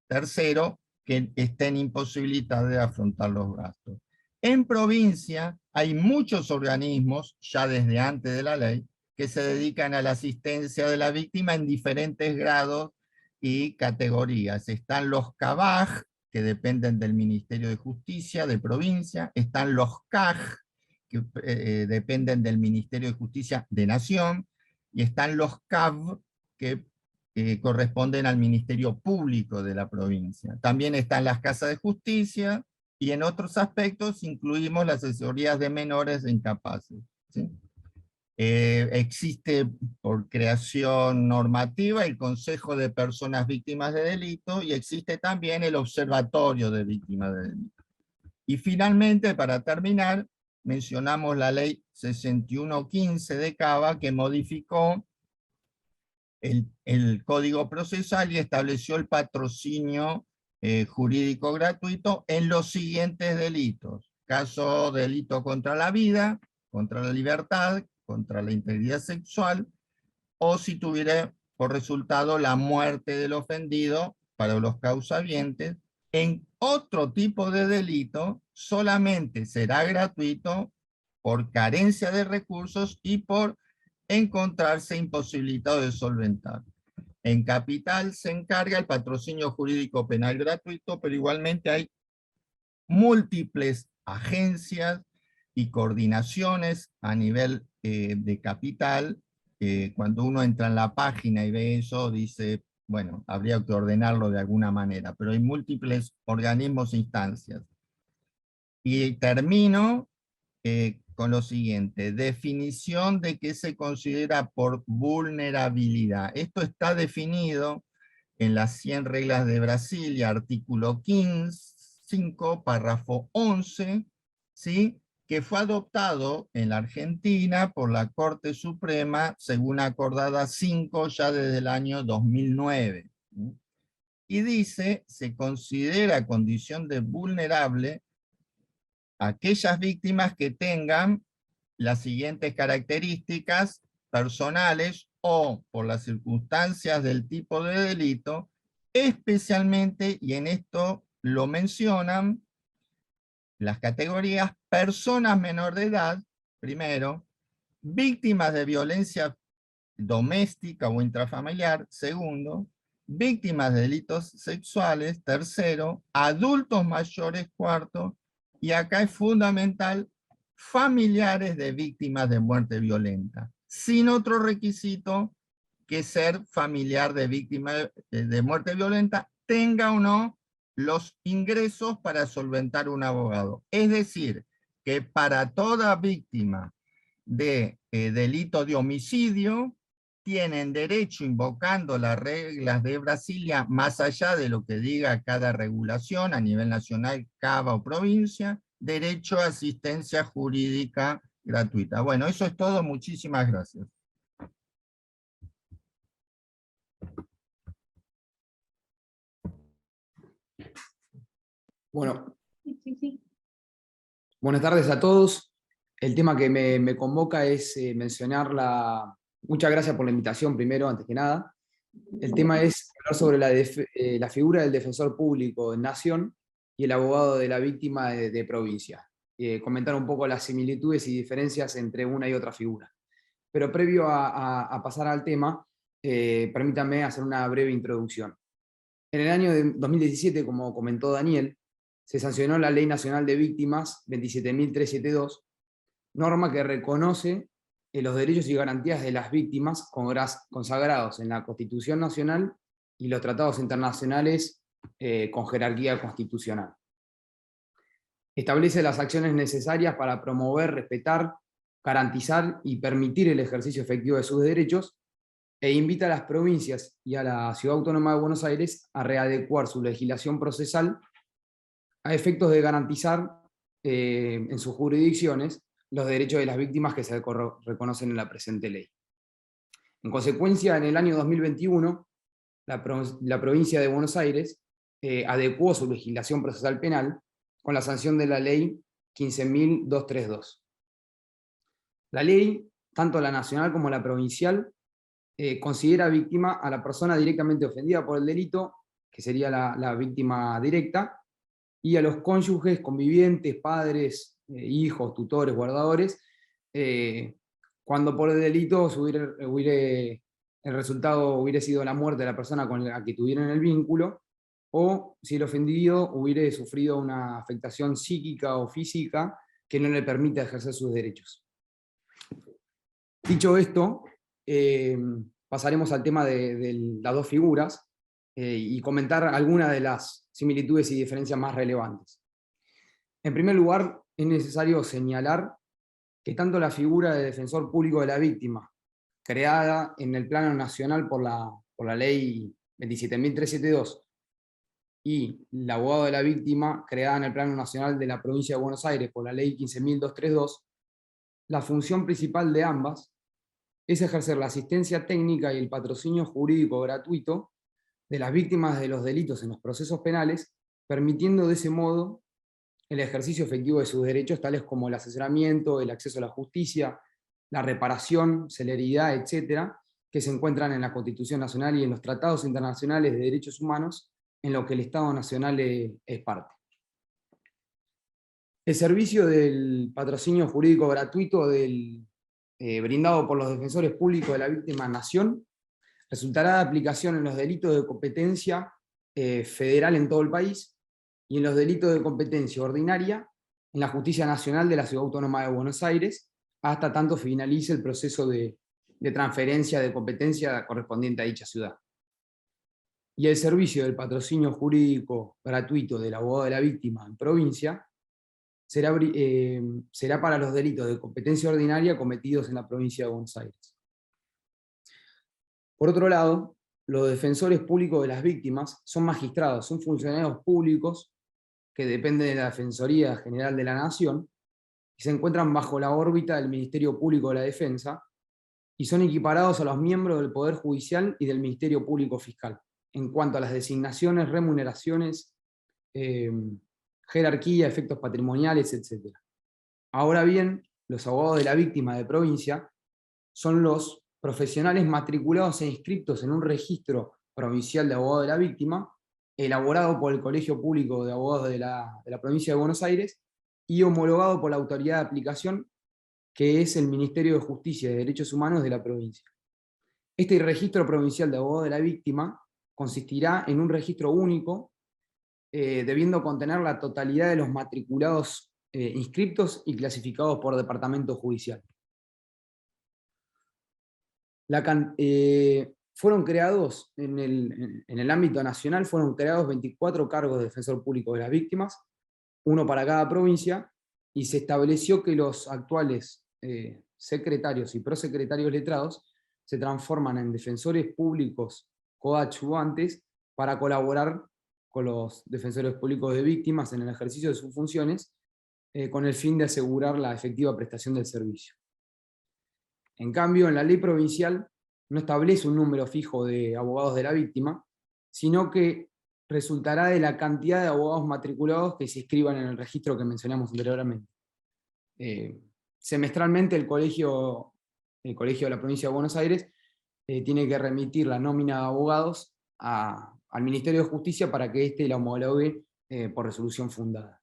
tercero, que estén imposibilitadas de afrontar los gastos. En provincia hay muchos organismos, ya desde antes de la ley, que se dedican a la asistencia de la víctima en diferentes grados y categorías. Están los CABAJ, que dependen del Ministerio de Justicia de provincia, están los CAJ, que dependen del Ministerio de Justicia de Nación, y están los CAV, que corresponden al Ministerio Público de la provincia. También están las casas de justicia, y en otros aspectos incluimos las asesorías de menores e incapaces, ¿sí? Existe por creación normativa el Consejo de Personas Víctimas de Delito, y existe también el Observatorio de Víctimas de Delito. Y finalmente, para terminar, mencionamos la ley 6115 de Cava, que modificó el Código Procesal y estableció el patrocinio jurídico gratuito en los siguientes delitos: caso de delito contra la vida, contra la libertad, contra la integridad sexual, o si tuviera por resultado la muerte del ofendido para los causavientes. En otro tipo de delito solamente será gratuito por carencia de recursos y por encontrarse imposibilitado de solventar. En capital se encarga el patrocinio jurídico penal gratuito, pero igualmente hay múltiples agencias y coordinaciones a nivel de capital. Cuando uno entra en la página y ve eso, dice, bueno, habría que ordenarlo de alguna manera, pero hay múltiples organismos e instancias. Y termino con lo siguiente: definición de qué se considera por vulnerabilidad. Esto está definido en las 100 reglas de Brasilia, artículo 5, párrafo 11, ¿sí? Que fue adoptado en la Argentina por la Corte Suprema, según acordada 5, ya desde el año 2009. Y dice, se considera condición de vulnerable aquellas víctimas que tengan las siguientes características personales o por las circunstancias del tipo de delito, especialmente, y en esto lo mencionan, las categorías: personas menor de edad, primero; víctimas de violencia doméstica o intrafamiliar, segundo; víctimas de delitos sexuales, tercero; adultos mayores, cuarto; y acá es fundamental, familiares de víctimas de muerte violenta, sin otro requisito que ser familiar de víctima de muerte violenta, tenga o no los ingresos para solventar un abogado. Es decir, que para toda víctima de delito de homicidio tienen derecho, invocando las reglas de Brasilia, más allá de lo que diga cada regulación a nivel nacional, cava o provincia, derecho a asistencia jurídica gratuita. Bueno, eso es todo. Muchísimas gracias. Bueno, buenas tardes a todos. El tema que me convoca es mencionar Muchas gracias por la invitación, primero, antes que nada. El tema es hablar sobre la figura del defensor público en Nación y el abogado de la víctima de provincia. Comentar un poco las similitudes y diferencias entre una y otra figura. Pero previo a pasar al tema, permítanme hacer una breve introducción. En el año de 2017, como comentó Daniel, se sancionó la Ley Nacional de Víctimas 27.372, norma que reconoce los derechos y garantías de las víctimas consagrados en la Constitución Nacional y los tratados internacionales con jerarquía constitucional. Establece las acciones necesarias para promover, respetar, garantizar y permitir el ejercicio efectivo de sus derechos, e invita a las provincias y a la Ciudad Autónoma de Buenos Aires a readecuar su legislación procesal a efectos de garantizar en sus jurisdicciones los derechos de las víctimas que se reconocen en la presente ley. En consecuencia, en el año 2021, la provincia de Buenos Aires adecuó su legislación procesal penal con la sanción de la ley 15.232. La ley, tanto la nacional como la provincial, considera víctima a la persona directamente ofendida por el delito, que sería la víctima directa, y a los cónyuges, convivientes, padres, hijos, tutores, guardadores, cuando por el delito el resultado hubiera sido la muerte de la persona con la que tuvieron el vínculo, o si el ofendido hubiera sufrido una afectación psíquica o física que no le permita ejercer sus derechos. Dicho esto, pasaremos al tema de las dos figuras y comentar algunas de las similitudes y diferencias más relevantes. En primer lugar, es necesario señalar que tanto la figura de defensor público de la víctima, creada en el plano nacional por la ley 27.372, y el abogado de la víctima, creada en el plano nacional de la provincia de Buenos Aires por la ley 15.232, la función principal de ambas es ejercer la asistencia técnica y el patrocinio jurídico gratuito de las víctimas de los delitos en los procesos penales, permitiendo de ese modo el ejercicio efectivo de sus derechos, tales como el asesoramiento, el acceso a la justicia, la reparación, celeridad, etcétera, que se encuentran en la Constitución Nacional y en los tratados internacionales de derechos humanos, en lo que el Estado Nacional es parte. El servicio del patrocinio jurídico gratuito brindado por los defensores públicos de la víctima Nación resultará de aplicación en los delitos de competencia federal en todo el país y en los delitos de competencia ordinaria en la Justicia Nacional de la Ciudad Autónoma de Buenos Aires, hasta tanto finalice el proceso de transferencia de competencia correspondiente a dicha ciudad. Y el servicio del patrocinio jurídico gratuito del abogado de la víctima en provincia será para los delitos de competencia ordinaria cometidos en la provincia de Buenos Aires. Por otro lado, los defensores públicos de las víctimas son magistrados, son funcionarios públicos que dependen de la Defensoría General de la Nación y se encuentran bajo la órbita del Ministerio Público de la Defensa y son equiparados a los miembros del Poder Judicial y del Ministerio Público Fiscal en cuanto a las designaciones, remuneraciones, jerarquía, efectos patrimoniales, etc. Ahora bien, los abogados de la víctima de provincia son los profesionales matriculados e inscriptos en un registro provincial de abogados de la víctima, elaborado por el Colegio Público de Abogados de la Provincia de Buenos Aires y homologado por la autoridad de aplicación, que es el Ministerio de Justicia y Derechos Humanos de la provincia. Este registro provincial de abogados de la víctima consistirá en un registro único, debiendo contener la totalidad de los matriculados inscriptos y clasificados por departamento judicial. Fueron creados, en el ámbito nacional, fueron creados 24 cargos de defensor público de las víctimas, uno para cada provincia, y se estableció que los actuales secretarios y prosecretarios letrados se transforman en defensores públicos coadyuvantes para colaborar con los defensores públicos de víctimas en el ejercicio de sus funciones, con el fin de asegurar la efectiva prestación del servicio. En cambio, en la ley provincial no establece un número fijo de abogados de la víctima, sino que resultará de la cantidad de abogados matriculados que se inscriban en el registro que mencionamos anteriormente. Semestralmente el colegio de la provincia de Buenos Aires tiene que remitir la nómina de abogados al Ministerio de Justicia para que éste la homologue por resolución fundada.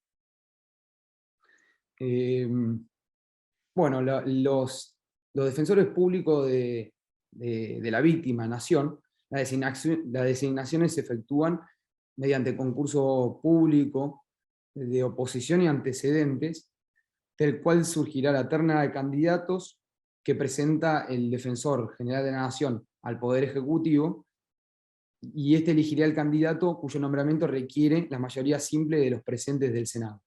Bueno, los defensores públicos de la víctima, nación, las designaciones se efectúan mediante concurso público de oposición y antecedentes, del cual surgirá la terna de candidatos que presenta el Defensor General de la Nación al Poder Ejecutivo, y este elegirá el candidato cuyo nombramiento requiere la mayoría simple de los presentes del Senado.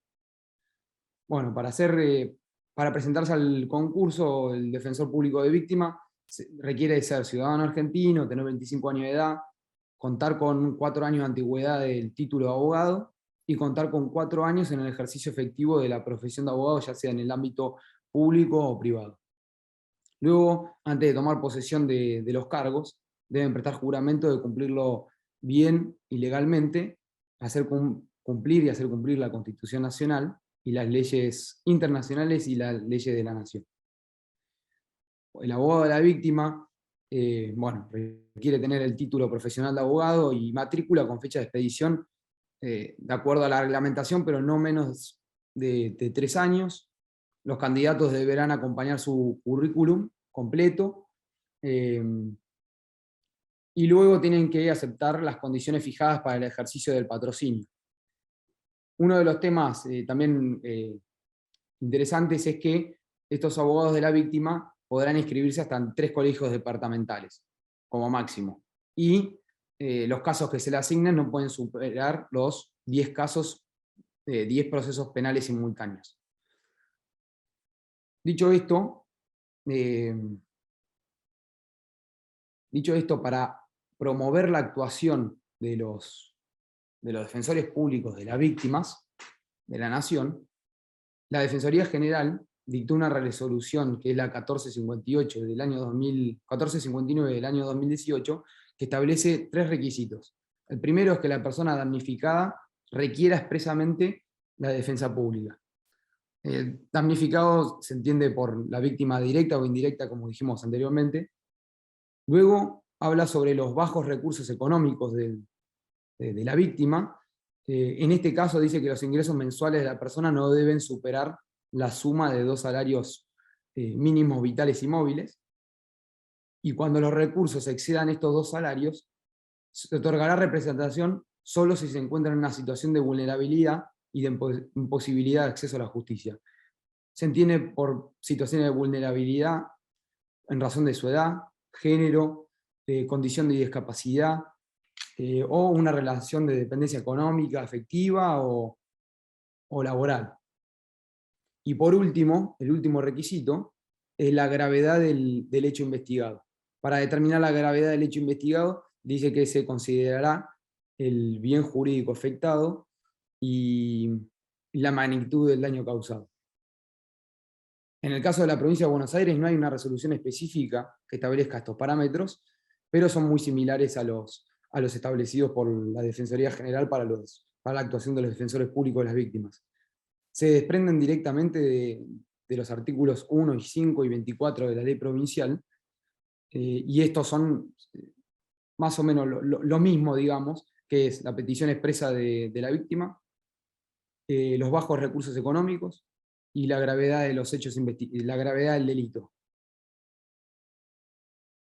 Bueno, para presentarse al concurso, el defensor público de víctima requiere de ser ciudadano argentino, tener 25 años de edad, contar con 4 años de antigüedad del título de abogado, y contar con 4 años en el ejercicio efectivo de la profesión de abogado, ya sea en el ámbito público o privado. Luego, antes de tomar posesión de los cargos, deben prestar juramento de cumplirlo bien y legalmente, hacer cumplir y hacer cumplir la Constitución Nacional y las leyes internacionales y las leyes de la nación. El abogado de la víctima, requiere tener el título profesional de abogado y matrícula con fecha de expedición de acuerdo a la reglamentación, pero no menos de 3 años. Los candidatos deberán acompañar su currículum completo, y luego tienen que aceptar las condiciones fijadas para el ejercicio del patrocinio. Uno de los temas también interesantes es que estos abogados de la víctima podrán inscribirse hasta en 3 colegios departamentales, como máximo. Y los casos que se le asignen no pueden superar los 10 casos, 10 procesos penales simultáneos. Dicho esto, para promover la actuación de los defensores públicos de las víctimas de la nación, la Defensoría General dictó una resolución, que es la 1459 del año 2018, que establece 3 requisitos. El primero es que la persona damnificada requiera expresamente la defensa pública. El damnificado se entiende por la víctima directa o indirecta, como dijimos anteriormente. Luego habla sobre los bajos recursos económicos de la víctima. En este caso dice que los ingresos mensuales de la persona no deben superar la suma de 2 salarios mínimos vitales y móviles. Y cuando los recursos excedan estos 2 salarios, se otorgará representación solo si se encuentra en una situación de vulnerabilidad y de imposibilidad de acceso a la justicia. Se entiende por situaciones de vulnerabilidad en razón de su edad, género, condición de discapacidad, o una relación de dependencia económica, afectiva o laboral. Y por último, el último requisito, es la gravedad del hecho investigado. Para determinar la gravedad del hecho investigado, dice que se considerará el bien jurídico afectado y la magnitud del daño causado. En el caso de la provincia de Buenos Aires no hay una resolución específica que establezca estos parámetros, pero son muy similares a los establecidos por la Defensoría General para la actuación de los defensores públicos de las víctimas. Se desprenden directamente de los artículos 1 y 5 y 24 de la ley provincial, y estos son más o menos lo mismo, digamos, que es la petición expresa de la víctima, los bajos recursos económicos y la gravedad de los hechos, la gravedad del delito.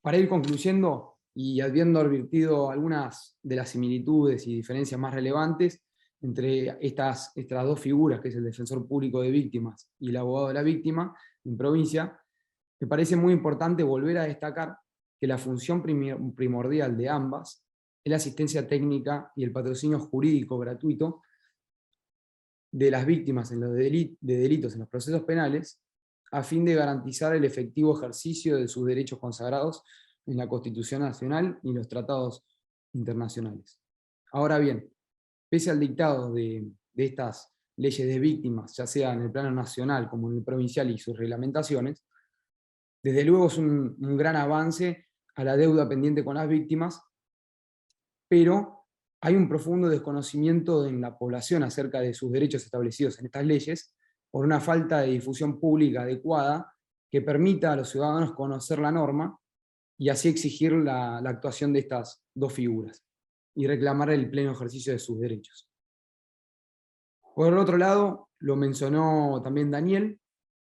Para ir concluyendo, y habiendo advertido algunas de las similitudes y diferencias más relevantes entre estas 2 figuras, que es el defensor público de víctimas y el abogado de la víctima en provincia, me parece muy importante volver a destacar que la función primordial de ambas es la asistencia técnica y el patrocinio jurídico gratuito de las víctimas de delitos en los procesos penales, a fin de garantizar el efectivo ejercicio de sus derechos consagrados en la Constitución Nacional y los tratados internacionales. Ahora bien, pese al dictado de estas leyes de víctimas, ya sea en el plano nacional como en el provincial y sus reglamentaciones, desde luego es un gran avance a la deuda pendiente con las víctimas, pero hay un profundo desconocimiento en la población acerca de sus derechos establecidos en estas leyes, por una falta de difusión pública adecuada que permita a los ciudadanos conocer la norma y así exigir la actuación de estas dos figuras y reclamar el pleno ejercicio de sus derechos. Por el otro lado, lo mencionó también Daniel,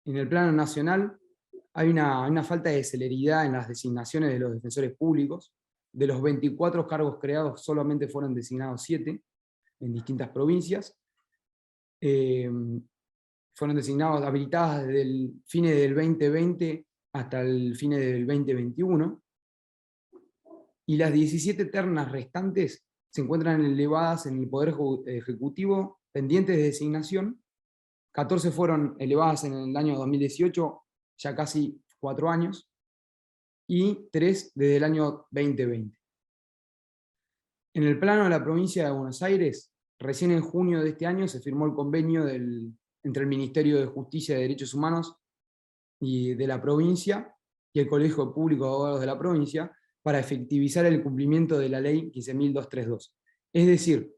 en el plano nacional hay una falta de celeridad en las designaciones de los defensores públicos. De los 24 cargos creados, solamente fueron designados 7 en distintas provincias. Fueron designados, habilitadas desde el fin del 2020 hasta el fin del 2021. Y las 17 ternas restantes se encuentran elevadas en el Poder Ejecutivo, pendientes de designación. 14 fueron elevadas en el año 2018, ya casi 4 años, y 3 desde el año 2020. En el plano de la provincia de Buenos Aires, recién en junio de este año se firmó el convenio entre el Ministerio de Justicia y Derechos Humanos y de la provincia y el Colegio Público de Abogados de la provincia para efectivizar el cumplimiento de la ley 15.232. Es decir,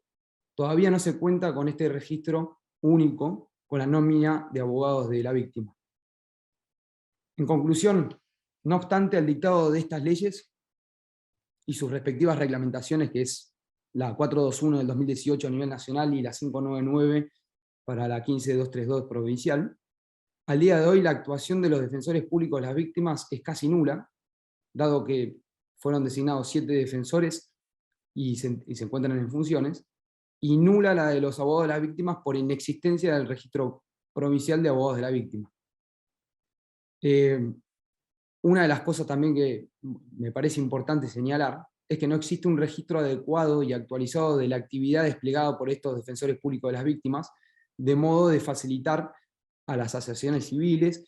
todavía no se cuenta con este registro único con la nómina de abogados de la víctima. En conclusión, no obstante al dictado de estas leyes y sus respectivas reglamentaciones, que es la 421 del 2018 a nivel nacional y la 599 para la 15232 provincial, al día de hoy la actuación de los defensores públicos de las víctimas es casi nula, dado que fueron designados 7 defensores y se encuentran en funciones, y nula la de los abogados de las víctimas por inexistencia del registro provincial de abogados de la víctima. Una de las cosas también que me parece importante señalar es que no existe un registro adecuado y actualizado de la actividad desplegada por estos defensores públicos de las víctimas, de modo de facilitar a las asociaciones civiles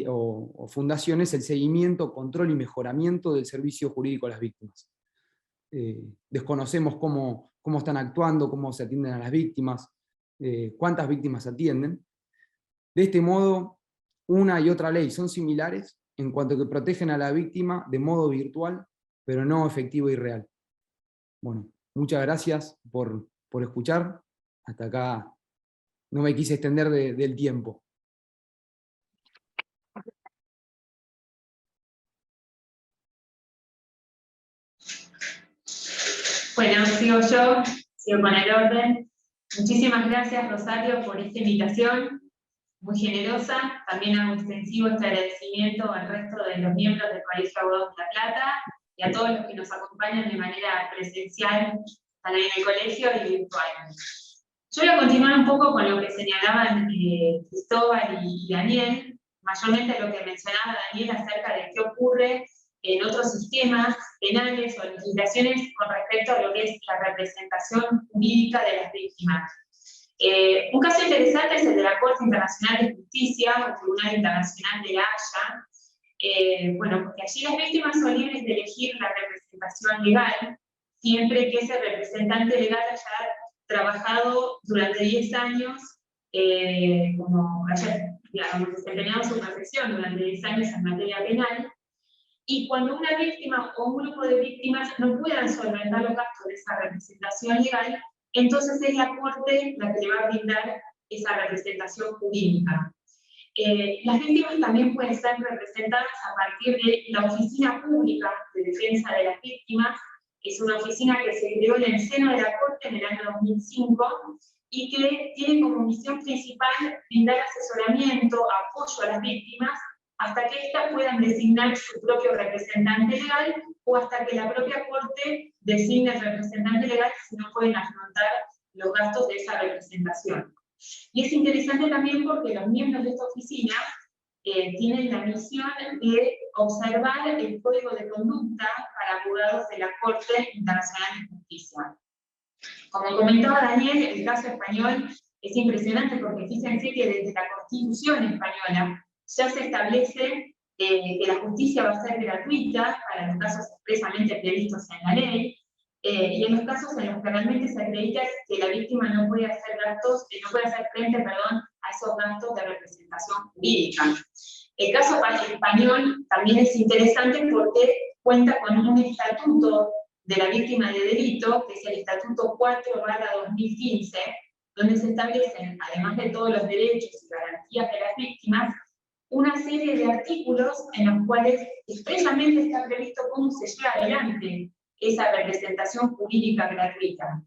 o fundaciones el seguimiento, control y mejoramiento del servicio jurídico a las víctimas. Desconocemos cómo están actuando, cómo se atienden a las víctimas, cuántas víctimas atienden. De este modo, una y otra ley son similares en cuanto que protegen a la víctima de modo virtual, pero no efectivo y real. Bueno, muchas gracias por escuchar. Hasta acá no me quise extender del tiempo. Bueno, sigo con el orden. Muchísimas gracias, Rosario, por esta invitación, muy generosa. También hago extensivo este agradecimiento al resto de los miembros del Colegio de Abogados de La Plata y a todos los que nos acompañan de manera presencial también en el colegio y virtual. Yo voy a continuar un poco con lo que señalaban Cristóbal y Daniel, mayormente lo que mencionaba Daniel acerca de qué ocurre en otros sistemas penales o legislaciones con respecto a lo que es la representación jurídica de las víctimas. Un caso interesante es el de la Corte Internacional de Justicia, o Tribunal Internacional de La Haya, bueno, porque allí las víctimas son libres de elegir la representación legal, siempre que ese representante legal haya trabajado durante 10 años, como haya, digamos, desempeñado su profesión durante 10 años en materia penal, y cuando una víctima o un grupo de víctimas no puedan solventar los gastos de esa representación legal, entonces es la Corte la que le va a brindar esa representación jurídica. Las víctimas también pueden ser representadas a partir de la Oficina Pública de Defensa de las Víctimas, que es una oficina que se creó en el seno de la Corte en el año 2005 y que tiene como misión principal brindar asesoramiento, apoyo a las víctimas hasta que éstas puedan designar su propio representante legal o hasta que la propia Corte designe el representante legal si no pueden afrontar los gastos de esa representación. Y es interesante también porque los miembros de esta oficina tienen la misión de observar el código de conducta para abogados de la Corte Internacional de Justicia. Como comentaba Daniel, el caso español Es impresionante porque fíjense que desde la Constitución española ya se establece que la justicia va a ser gratuita para los casos expresamente previstos en la ley, y en los casos en los que realmente se acredita que la víctima no puede hacer frente, a esos gastos de representación jurídica. El caso español también es interesante porque cuenta con un estatuto de la víctima de delito, que es el Estatuto 4/2015, donde se establecen, además de todos los derechos y garantías de las víctimas, una serie de artículos en los cuales expresamente está previsto cómo se lleva adelante esa representación jurídica gratuita.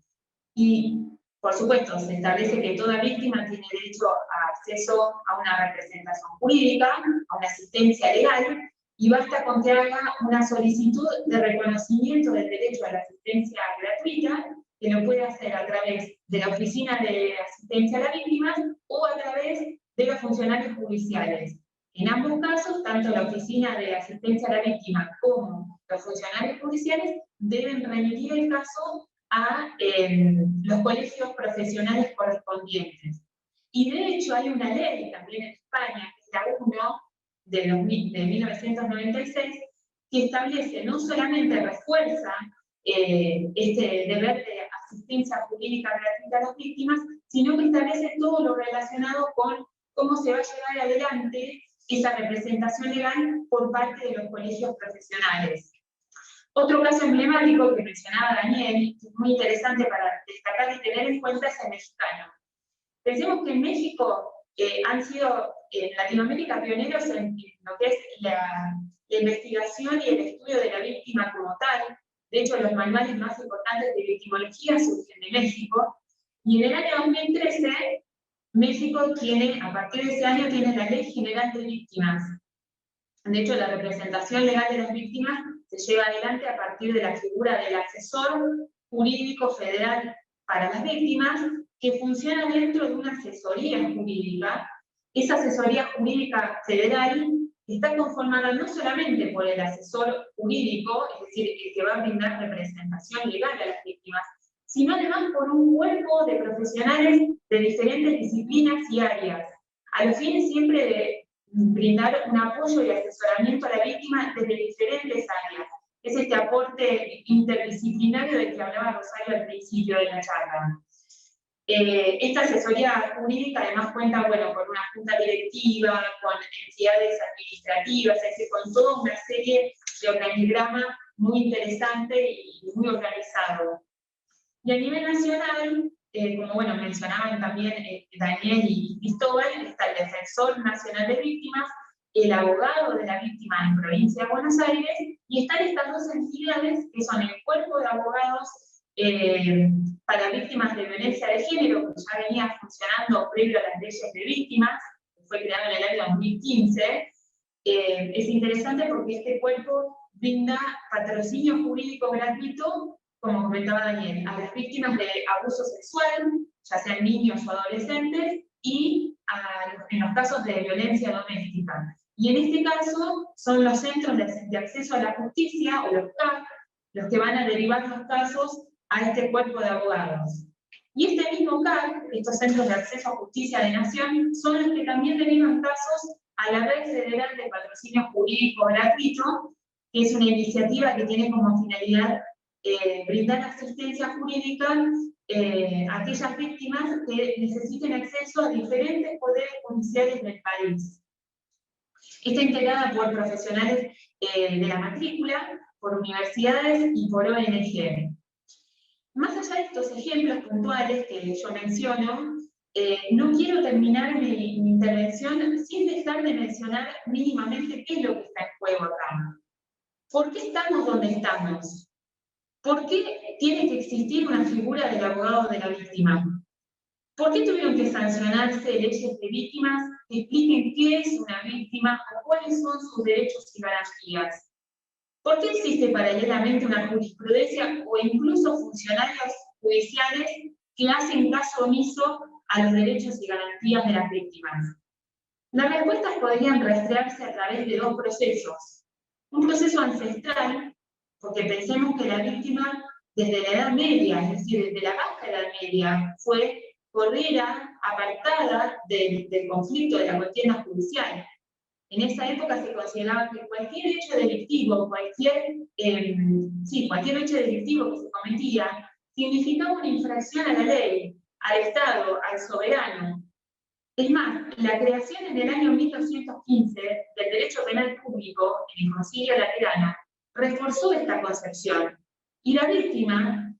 Y, por supuesto, se establece que toda víctima tiene derecho a acceso a una representación jurídica, a una asistencia legal, y basta con que haga una solicitud de reconocimiento del derecho a la asistencia gratuita, que lo puede hacer a través de la Oficina de Asistencia a las Víctimas o a través de los funcionarios judiciales. En ambos casos, tanto la Oficina de Asistencia a la Víctima como los funcionarios judiciales deben remitir el caso a los colegios profesionales correspondientes. Y de hecho hay una ley también en España, que es la 1 de 1996, que establece, no solamente refuerza este deber de asistencia jurídica gratuita a las víctimas, sino que establece todo lo relacionado con cómo se va a llevar adelante esa representación legal por parte de los colegios profesionales. Otro caso emblemático que mencionaba Daniel, que es muy interesante para destacar y tener en cuenta, es el mexicano. Pensemos que en México han sido en Latinoamérica pioneros en lo que es la investigación y el estudio de la víctima como tal. De hecho, los manuales más importantes de victimología surgen de México. Y en el año 2013, México tiene, a partir de ese año, tiene la Ley General de Víctimas. De hecho, la representación legal de las víctimas se lleva adelante a partir de la figura del asesor jurídico federal para las víctimas, que funciona dentro de una asesoría jurídica. Esa asesoría jurídica federal está conformada no solamente por el asesor jurídico, es decir, el que va a brindar representación legal a las víctimas, sino además por un cuerpo de profesionales de diferentes disciplinas y áreas, a los fines siempre de brindar un apoyo y asesoramiento a la víctima desde diferentes áreas. Es este aporte interdisciplinario del que hablaba Rosario al principio de la charla. Esta asesoría jurídica además cuenta con una junta directiva, con entidades administrativas, es decir, con toda una serie de organigrama muy interesante y muy organizado. Y a nivel nacional, como mencionaban también Daniel y Cristóbal, está el Defensor Nacional de Víctimas, el abogado de la víctima en Provincia de Buenos Aires, y están estas dos entidades que son el Cuerpo de Abogados para Víctimas de Violencia de Género, que ya venía funcionando previo a las leyes de víctimas, que fue creado en el año 2015. Es interesante porque este cuerpo brinda patrocinio jurídico gratuito, como comentaba Daniel, a las víctimas de abuso sexual, ya sean niños o adolescentes, y en los casos de violencia doméstica. Y en este caso son los centros de acceso a la justicia, o los CAC, los que van a derivar los casos a este cuerpo de abogados. Y este mismo CAC, estos centros de acceso a justicia de nación, son los que también derivan casos a la Red Federal de Patrocinio Jurídico Gratuito, que es una iniciativa que tiene como finalidad brindar asistencia jurídica a aquellas víctimas que necesiten acceso a diferentes poderes judiciales del país. Está integrada por profesionales de la matrícula, por universidades y por ONG. Más allá de estos ejemplos puntuales que yo menciono, no quiero terminar mi intervención sin dejar de mencionar mínimamente qué es lo que está en juego acá. ¿Por qué estamos donde estamos? ¿Por qué tiene que existir una figura del abogado de la víctima? ¿Por qué tuvieron que sancionarse leyes de víctimas que expliquen qué es una víctima o cuáles son sus derechos y garantías? ¿Por qué existe paralelamente una jurisprudencia o incluso funcionarios judiciales que hacen caso omiso a los derechos y garantías de las víctimas? Las respuestas podrían rastrearse a través de dos procesos. Un proceso ancestral, porque pensemos que la víctima desde la Edad Media, es decir, desde la baja Edad Media, fue cordera apartada del conflicto, de la contienda judicial. En esa época se consideraba que cualquier hecho delictivo, cualquier hecho delictivo que se cometía, significaba una infracción a la ley, al Estado, al soberano. Es más, la creación en el año 1215 del derecho penal público, en el Concilio Laterano, reforzó esta concepción. Y la víctima,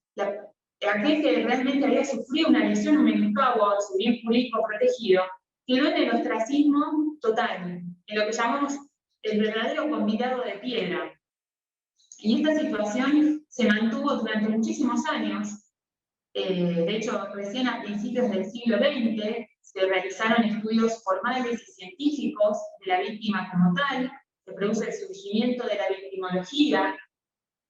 aquel que realmente había sufrido una lesión, un menoscabo a su bien jurídico protegido, quedó en el ostracismo total, en lo que llamamos el verdadero convidado de piedra. Y esta situación se mantuvo durante muchísimos años. De hecho, recién a principios del siglo XX se realizaron estudios formales y científicos de la víctima como tal, se produce el surgimiento de la victimología,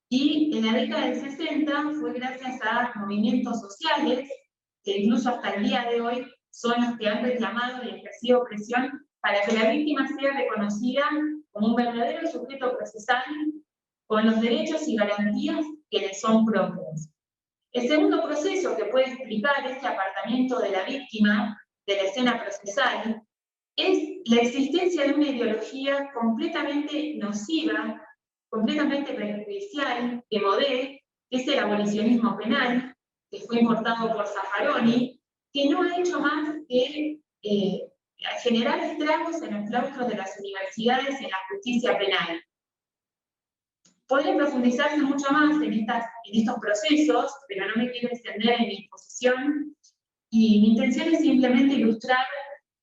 y en la década del 60 fue gracias a movimientos sociales, que incluso hasta el día de hoy son los que han reclamado y ejercido presión para que la víctima sea reconocida como un verdadero sujeto procesal con los derechos y garantías que le son propios. El segundo proceso que puede explicar este apartamiento de la víctima de la escena procesal es la existencia de una ideología completamente nociva, completamente perjudicial, que modé, que es el abolicionismo penal, que fue importado por Zaffaroni, que no ha hecho más que generar estragos en los claustros de las universidades y en la justicia penal. Podría profundizarse mucho más en estos procesos, pero no me quiero extender en mi exposición, y mi intención es simplemente ilustrar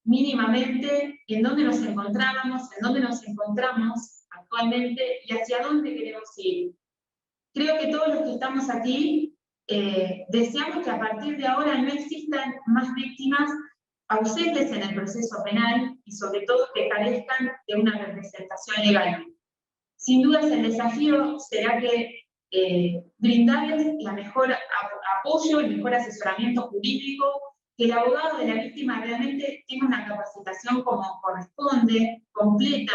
mínimamente en dónde nos encontrábamos, en dónde nos encontramos actualmente y hacia dónde queremos ir. Creo que todos los que estamos aquí deseamos que a partir de ahora no existan más víctimas ausentes en el proceso penal y sobre todo que carezcan de una representación legal. Sin dudas el desafío será que brindarles el mejor apoyo, el mejor asesoramiento jurídico, que el abogado de la víctima realmente tenga una capacitación como corresponde, completa,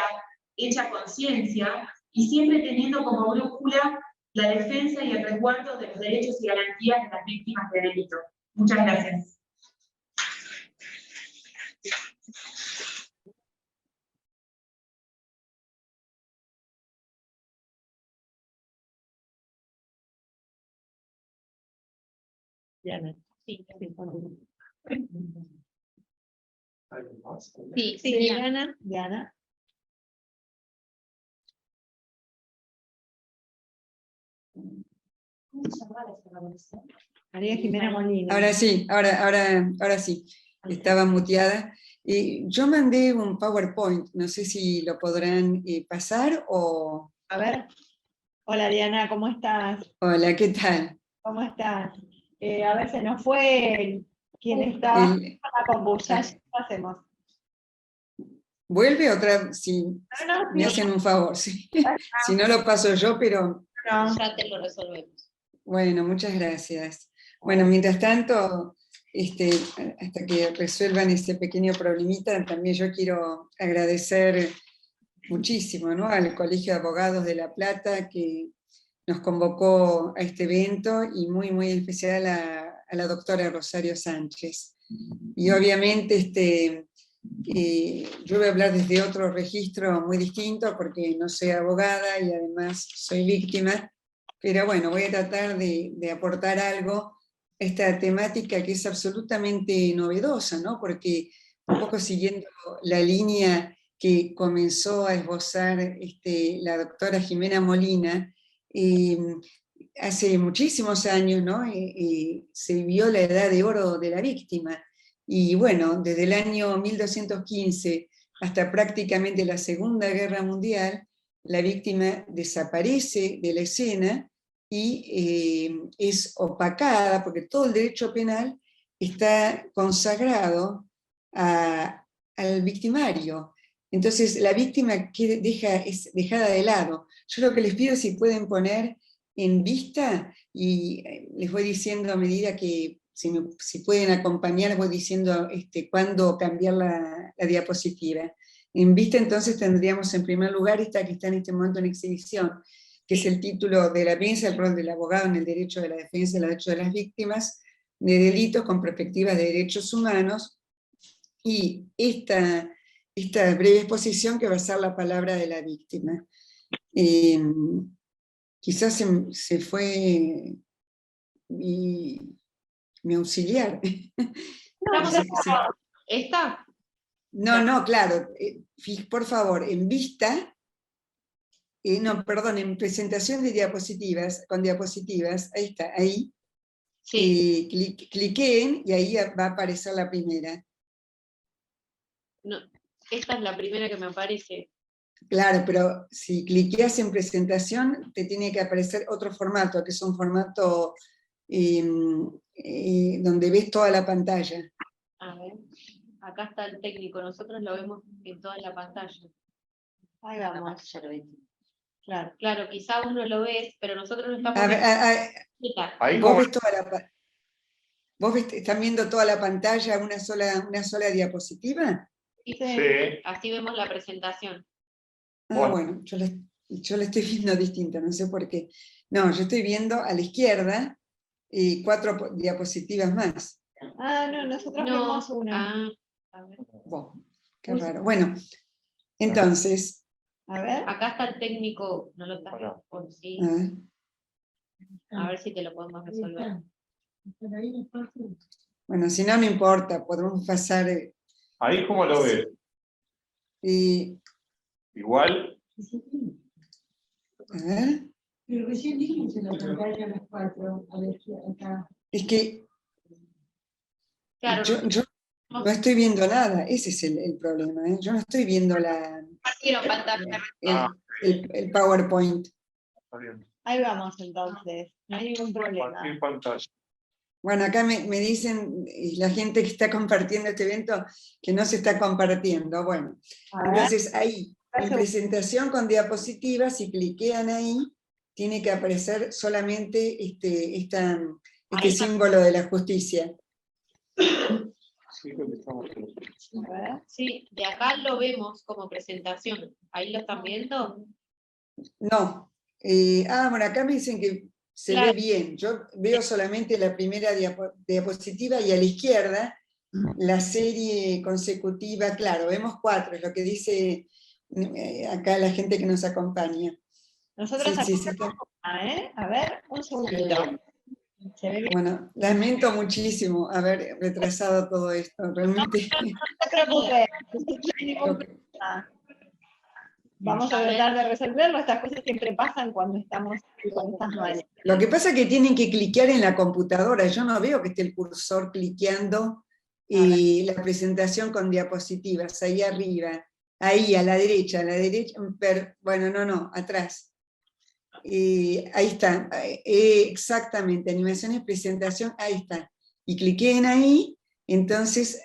hecha conciencia, y siempre teniendo como brújula la defensa y el resguardo de los derechos y garantías de las víctimas de delito. Muchas gracias. Diana. Sí, Sí, Diana. Diana. María Jimena Molina. Ahora sí, ahora sí, estaba muteada. Yo mandé un PowerPoint, no sé si lo podrán pasar o... A ver. Hola Diana, ¿cómo estás? Hola, ¿qué tal? ¿Cómo estás? A ver, se nos fue quien estaba con vos. ¿Qué hacemos? ¿Vuelve otra? Sí, No, me hacen un favor, sí. Si no lo paso yo, pero... No. Ya te lo resolvemos. Bueno, muchas gracias. Bueno, mientras tanto, hasta que resuelvan este pequeño problemita, también yo quiero agradecer muchísimo, ¿no?, al Colegio de Abogados de La Plata, que nos convocó a este evento, y muy, muy especial a la doctora Rosario Sánchez. Y obviamente yo voy a hablar desde otro registro muy distinto, porque no soy abogada y además soy víctima, pero bueno, voy a tratar de aportar algo a esta temática que es absolutamente novedosa, ¿no? Porque un poco siguiendo la línea que comenzó a esbozar la doctora Jimena Molina, hace muchísimos años, ¿no?, se vivió la edad de oro de la víctima, y bueno, desde el año 1215 hasta prácticamente la Segunda Guerra Mundial, la víctima desaparece de la escena y es opacada, porque todo el derecho penal está consagrado al victimario. Entonces la víctima es dejada de lado. Yo lo que les pido es si pueden poner en vista, y les voy diciendo a medida que, si pueden acompañar, voy diciendo cuándo cambiar la diapositiva. En vista entonces tendríamos en primer lugar esta que está en este momento en exhibición, que es el título de la pieza, el rol del abogado en el derecho de la defensa y los derechos de las víctimas de delitos con perspectivas de derechos humanos, y esta breve exposición que va a ser la palabra de la víctima. Quizás se fue mi auxiliar. ¿Esta? No, claro, por favor, en vista, no, perdón, en presentación de diapositivas, con diapositivas, ahí está, ahí, Sí. cliquen y ahí va a aparecer la primera. No, esta es la primera que me aparece. Claro, pero si cliqueas en presentación, te tiene que aparecer otro formato, que es un formato donde ves toda la pantalla. A ver, acá está el técnico, nosotros lo vemos en toda la pantalla. Ahí vamos. Claro. Claro, quizá uno lo ves, pero nosotros no estamos A ver, viendo. ¿vos ves toda la están viendo toda la pantalla, una sola diapositiva? Sí. Así vemos la presentación. Bueno, yo la estoy viendo distinta, no sé por qué. No, yo estoy viendo a la izquierda 4 diapositivas más. No, nosotros vemos una. A ver. Wow, qué raro. Bueno, entonces. A ver. Acá está el técnico, no lo está viendo por sí. A ver si te lo podemos resolver. Bueno, si no, no importa, podemos pasar. ¿Ahí cómo lo ves? ¿Igual? A ver. Pero recién dijimos en la pantalla las 4, a ver si acá. Es que claro, yo no estoy viendo nada, ese es el problema. Yo no estoy viendo el PowerPoint. Ahí vamos entonces, no hay ningún problema. Bueno, acá me dicen la gente que está compartiendo este evento que no se está compartiendo. Bueno, entonces ahí, en presentación con diapositivas, si cliquean ahí, tiene que aparecer solamente este símbolo de la justicia. Sí, de acá lo vemos como presentación. ¿Ahí lo están viendo? No. Bueno, acá me dicen que se ve bien. Yo veo solamente la primera diapositiva y a la izquierda la serie consecutiva. Claro, vemos 4, es lo que dice acá la gente que nos acompaña. Nosotros a ver, un segundito. Bueno, lamento muchísimo haber retrasado todo esto, realmente. No te preocupes. Vamos a tratar de resolverlo, estas cosas siempre pasan cuando estamos con estas manos. Lo que pasa es que tienen que cliquear en la computadora, yo no veo que esté el cursor cliqueando la presentación con diapositivas, ahí arriba, ahí a la derecha, bueno, no, atrás. Ahí está, exactamente, animaciones, presentación, ahí está. Y cliquen ahí, entonces,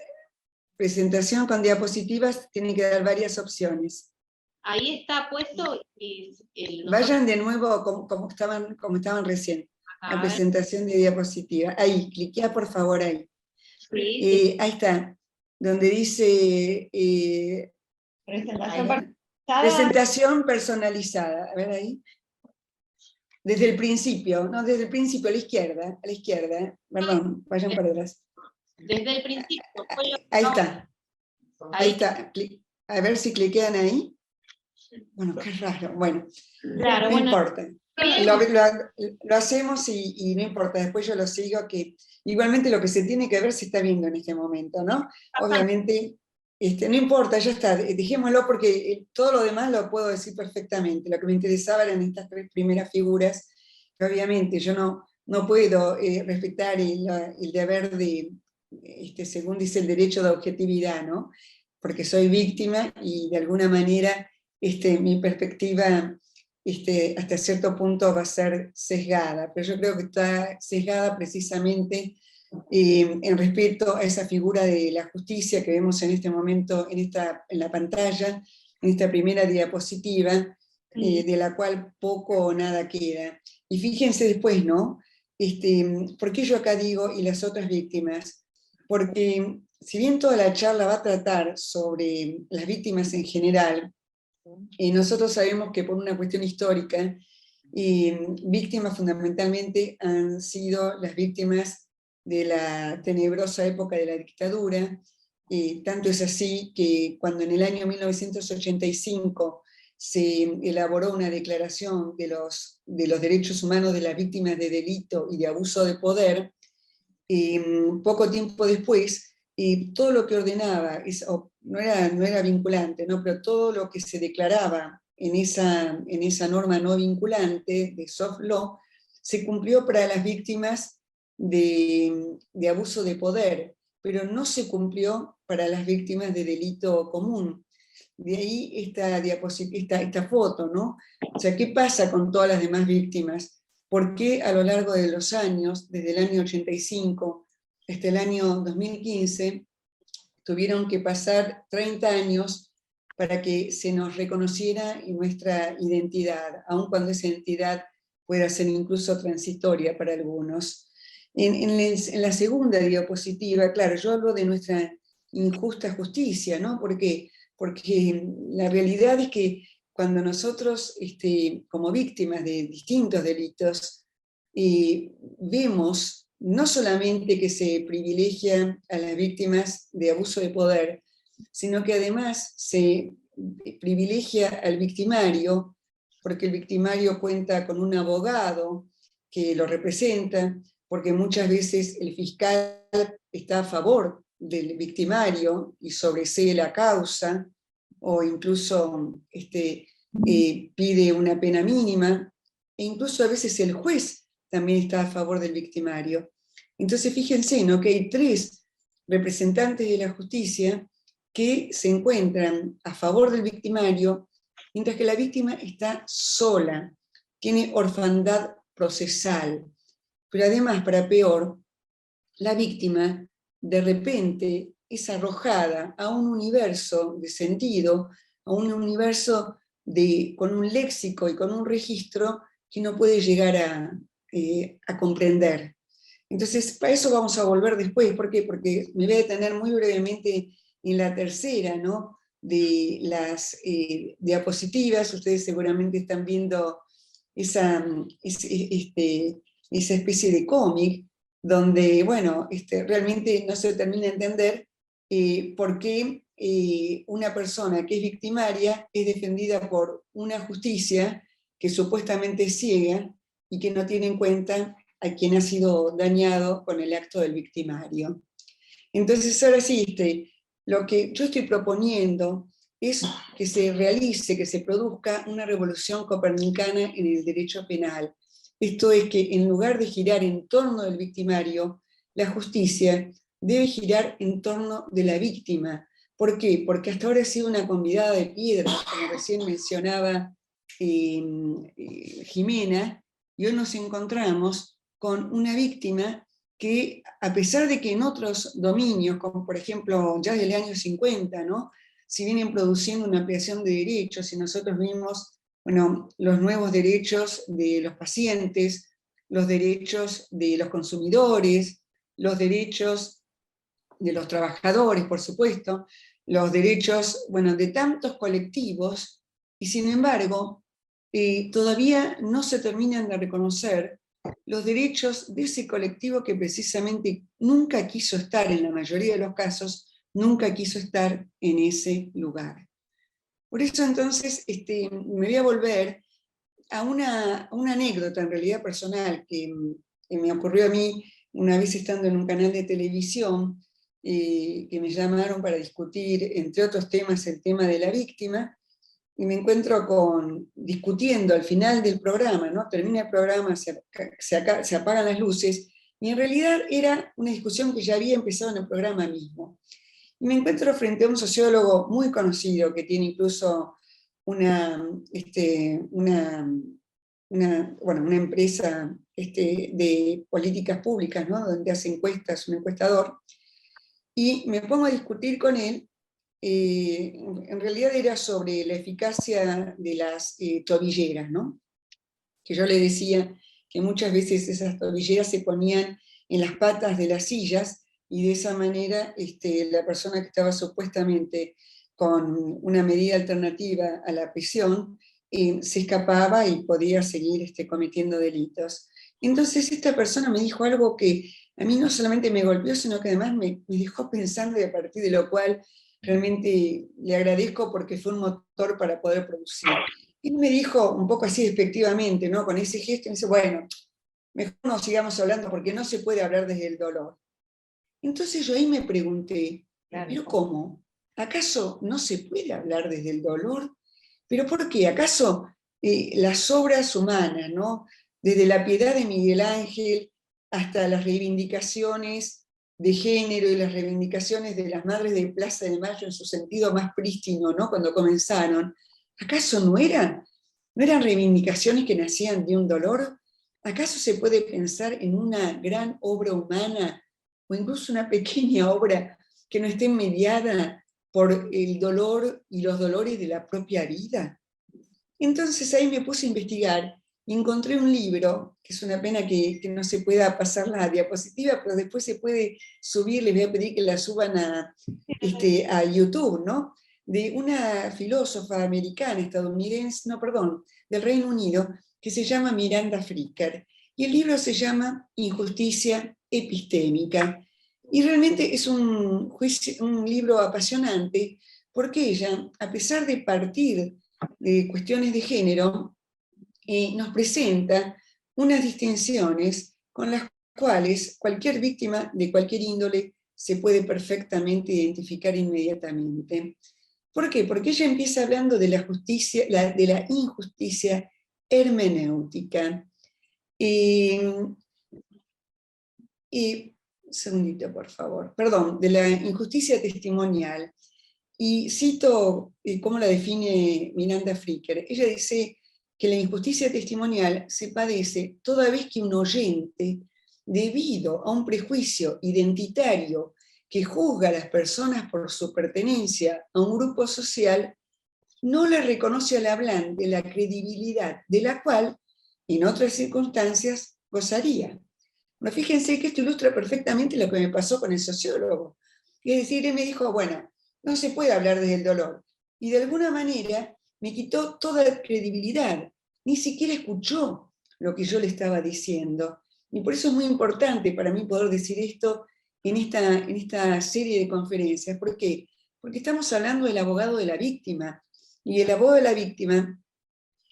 presentación con diapositivas, tiene que dar varias opciones. Ahí está puesto. Vayan de nuevo como estaban recién, la presentación de diapositivas. Ahí, cliquea por favor ahí. Sí. Ahí está, donde dice presentación personalizada. A ver ahí. Desde el principio, a la izquierda, perdón, vayan para atrás. Desde el principio. Ahí está. Ahí está. A ver si cliquean ahí. Bueno, qué raro. Bueno, claro, no importa. Lo hacemos y no importa, después yo lo sigo, que igualmente lo que se tiene que ver se está viendo en este momento, ¿no? Obviamente, no importa, ya está, dejémoslo porque todo lo demás lo puedo decir perfectamente. Lo que me interesaba eran estas 3 primeras figuras, que obviamente yo no puedo respetar el deber de, según dice el derecho de objetividad, ¿no? Porque soy víctima y de alguna manera mi perspectiva hasta cierto punto va a ser sesgada, pero yo creo que está sesgada precisamente en respeto a esa figura de la justicia que vemos en este momento en la pantalla, en esta primera diapositiva, de la cual poco o nada queda. Y fíjense después, ¿no? ¿Por qué yo acá digo y las otras víctimas? Porque si bien toda la charla va a tratar sobre las víctimas en general, nosotros sabemos que por una cuestión histórica, víctimas fundamentalmente han sido las víctimas de la tenebrosa época de la dictadura, Tanto es así que cuando en el año 1985 se elaboró una declaración de los derechos humanos de las víctimas de delito y de abuso de poder, poco tiempo después, todo lo que ordenaba, no era vinculante, ¿no? Pero todo lo que se declaraba en esa norma no vinculante de soft law, se cumplió para las víctimas de abuso de poder, pero no se cumplió para las víctimas de delito común. De ahí esta foto, ¿no? O sea, ¿qué pasa con todas las demás víctimas? ¿Por qué a lo largo de los años, desde el año 85 hasta el año 2015, tuvieron que pasar 30 años para que se nos reconociera nuestra identidad, aun cuando esa identidad pueda ser incluso transitoria para algunos? En la segunda diapositiva, claro, yo hablo de nuestra injusta justicia, ¿no? Porque la realidad es que cuando nosotros, como víctimas de distintos delitos, vemos no solamente que se privilegian a las víctimas de abuso de poder, sino que además se privilegia al victimario, porque el victimario cuenta con un abogado que lo representa, porque muchas veces el fiscal está a favor del victimario y sobresee la causa, o incluso pide una pena mínima, e incluso a veces el juez también está a favor del victimario. Entonces fíjense, ¿no?, que hay 3 representantes de la justicia que se encuentran a favor del victimario, mientras que la víctima está sola, tiene orfandad procesal. Pero además, para peor, la víctima de repente es arrojada a un universo de sentido, a un universo con un léxico y con un registro que no puede llegar a comprender. Entonces, para eso vamos a volver después. ¿Por qué? Porque me voy a detener muy brevemente en la tercera, ¿no?, de las diapositivas. Ustedes seguramente están viendo esa especie de cómic, donde, bueno, realmente no se termina de entender por qué una persona que es victimaria es defendida por una justicia que supuestamente es ciega y que no tiene en cuenta a quien ha sido dañado con el acto del victimario. Entonces, ahora sí, lo que yo estoy proponiendo es que se realice, que se produzca una revolución copernicana en el derecho penal. Esto es que en lugar de girar en torno del victimario, la justicia debe girar en torno de la víctima. ¿Por qué? Porque hasta ahora ha sido una convidada de piedra, como recién mencionaba Jimena, y hoy nos encontramos con una víctima que, a pesar de que en otros dominios, como por ejemplo ya desde el año 50, ¿no?, si vienen produciendo una ampliación de derechos, y nosotros vimos, bueno, los nuevos derechos de los pacientes, los derechos de los consumidores, los derechos de los trabajadores, por supuesto, los derechos, bueno, de tantos colectivos, y sin embargo, todavía no se terminan de reconocer los derechos de ese colectivo que precisamente nunca quiso estar, en la mayoría de los casos, nunca quiso estar en ese lugar. Por eso entonces me voy a volver a una anécdota en realidad personal que me ocurrió a mí una vez estando en un canal de televisión, que me llamaron para discutir, entre otros temas, el tema de la víctima, y me encuentro discutiendo al final del programa, ¿no? Termina el programa, se apagan las luces, y en realidad era una discusión que ya había empezado en el programa mismo. Y me encuentro frente a un sociólogo muy conocido, que tiene incluso una empresa de políticas públicas, ¿no?, donde hace encuestas, un encuestador, y me pongo a discutir con él. En realidad era sobre la eficacia de las tobilleras, ¿no?, que yo le decía que muchas veces esas tobilleras se ponían en las patas de las sillas, y de esa manera la persona que estaba supuestamente con una medida alternativa a la prisión se escapaba y podía seguir cometiendo delitos. Entonces esta persona me dijo algo que a mí no solamente me golpeó, sino que además me dejó pensando, y a partir de lo cual realmente le agradezco porque fue un motor para poder producir. Él me dijo un poco así despectivamente, ¿no? Con ese gesto, me dice, bueno, mejor no sigamos hablando porque no se puede hablar desde el dolor. Entonces yo ahí me pregunté, ¿pero cómo? ¿Acaso no se puede hablar desde el dolor? ¿Pero por qué? ¿Acaso las obras humanas, ¿no? Desde la piedad de Miguel Ángel hasta las reivindicaciones de género y las reivindicaciones de las madres de Plaza de Mayo en su sentido más prístino, ¿no? Cuando comenzaron, ¿acaso no eran reivindicaciones que nacían de un dolor? ¿Acaso se puede pensar en una gran obra humana o incluso una pequeña obra que no esté mediada por el dolor y los dolores de la propia vida? Entonces ahí me puse a investigar y encontré un libro, que es una pena que no se pueda pasar la diapositiva, pero después se puede subir, les voy a pedir que la suban a YouTube, ¿no? De una filósofa americana, estadounidense, no, perdón, del Reino Unido, que se llama Miranda Fricker. Y el libro se llama Injusticia epistémica. Y realmente es un libro apasionante, porque ella, a pesar de partir de cuestiones de género, nos presenta unas distinciones con las cuales cualquier víctima de cualquier índole se puede perfectamente identificar inmediatamente. ¿Por qué? Porque ella empieza hablando de la justicia, de la injusticia hermenéutica. Un segundito, por favor. Perdón, de la injusticia testimonial. Y cito cómo la define Miranda Fricker. Ella dice que la injusticia testimonial se padece toda vez que un oyente, debido a un prejuicio identitario que juzga a las personas por su pertenencia a un grupo social, no le reconoce al hablante la credibilidad de la cual, en otras circunstancias, gozaría. Bueno, fíjense que esto ilustra perfectamente lo que me pasó con el sociólogo. Es decir, él me dijo, bueno, no se puede hablar desde el dolor. Y de alguna manera me quitó toda credibilidad. Ni siquiera escuchó lo que yo le estaba diciendo. Y por eso es muy importante para mí poder decir esto en esta serie de conferencias. ¿Por qué? Porque estamos hablando del abogado de la víctima. Y el abogado de la víctima,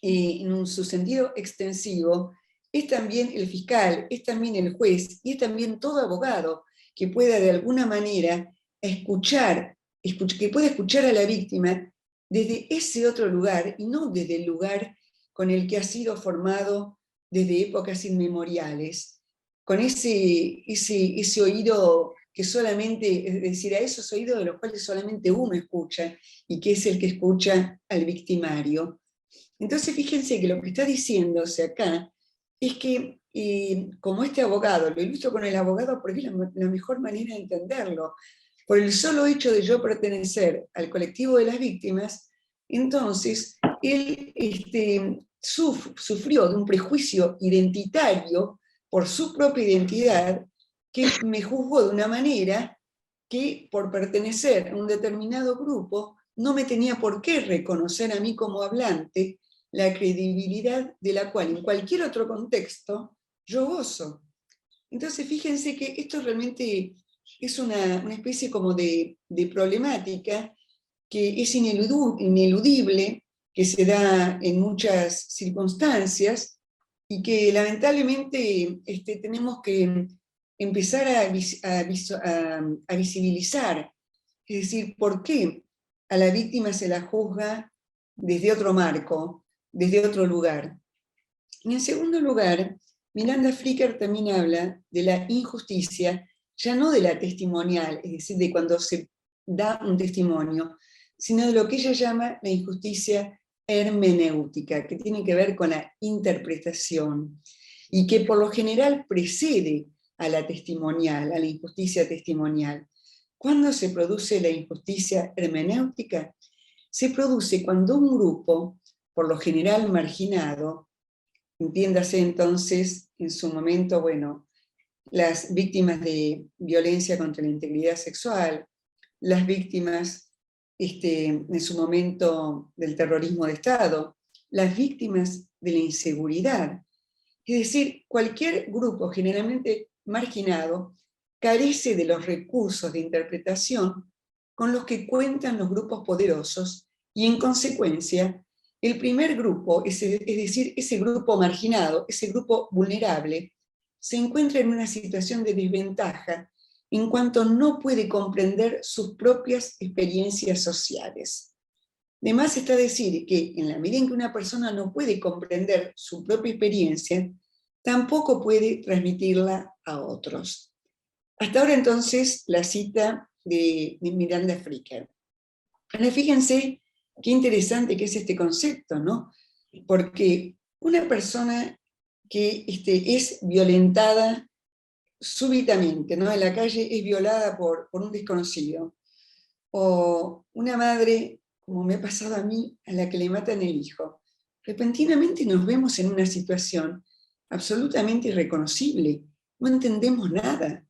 en su sentido extensivo, es también el fiscal, es también el juez, y es también todo abogado que pueda de alguna manera que pueda escuchar a la víctima desde ese otro lugar, y no desde el lugar con el que ha sido formado desde épocas inmemoriales, con ese oído que solamente, es decir, a esos oídos de los cuales solamente uno escucha, y que es el que escucha al victimario. Entonces fíjense que lo que está diciéndose acá es que, como este abogado, lo ilustro con el abogado porque es la mejor manera de entenderlo, por el solo hecho de yo pertenecer al colectivo de las víctimas, entonces él sufrió de un prejuicio identitario por su propia identidad, que me juzgó de una manera que por pertenecer a un determinado grupo no me tenía por qué reconocer a mí como hablante la credibilidad de la cual en cualquier otro contexto yo gozo. Entonces fíjense que esto realmente es una especie como de problemática que es ineludible, que se da en muchas circunstancias y que lamentablemente tenemos que empezar a visibilizar. Es decir, ¿por qué a la víctima se la juzga desde otro marco, desde otro lugar? Y en segundo lugar, Miranda Fricker también habla de la injusticia, ya no de la testimonial, es decir, de cuando se da un testimonio, sino de lo que ella llama la injusticia hermenéutica, que tiene que ver con la interpretación, y que por lo general precede a la testimonial, a la injusticia testimonial. ¿Cuándo se produce la injusticia hermenéutica? Se produce cuando un grupo, por lo general marginado, entiéndase entonces en su momento, bueno, las víctimas de violencia contra la integridad sexual, las víctimas en su momento del terrorismo de Estado, las víctimas de la inseguridad. Es decir, cualquier grupo generalmente marginado carece de los recursos de interpretación con los que cuentan los grupos poderosos y, en consecuencia, el primer grupo, es decir, ese grupo marginado, ese grupo vulnerable, se encuentra en una situación de desventaja en cuanto no puede comprender sus propias experiencias sociales. De más está decir que en la medida en que una persona no puede comprender su propia experiencia, tampoco puede transmitirla a otros. Hasta ahora entonces la cita de Miranda Fricker. Ahora fíjense qué interesante que es este concepto, ¿no? Porque una persona que es violentada súbitamente, ¿no? En la calle es violada por un desconocido, o una madre, como me ha pasado a mí, a la que le matan el hijo. Repentinamente nos vemos en una situación absolutamente irreconocible, no entendemos nada.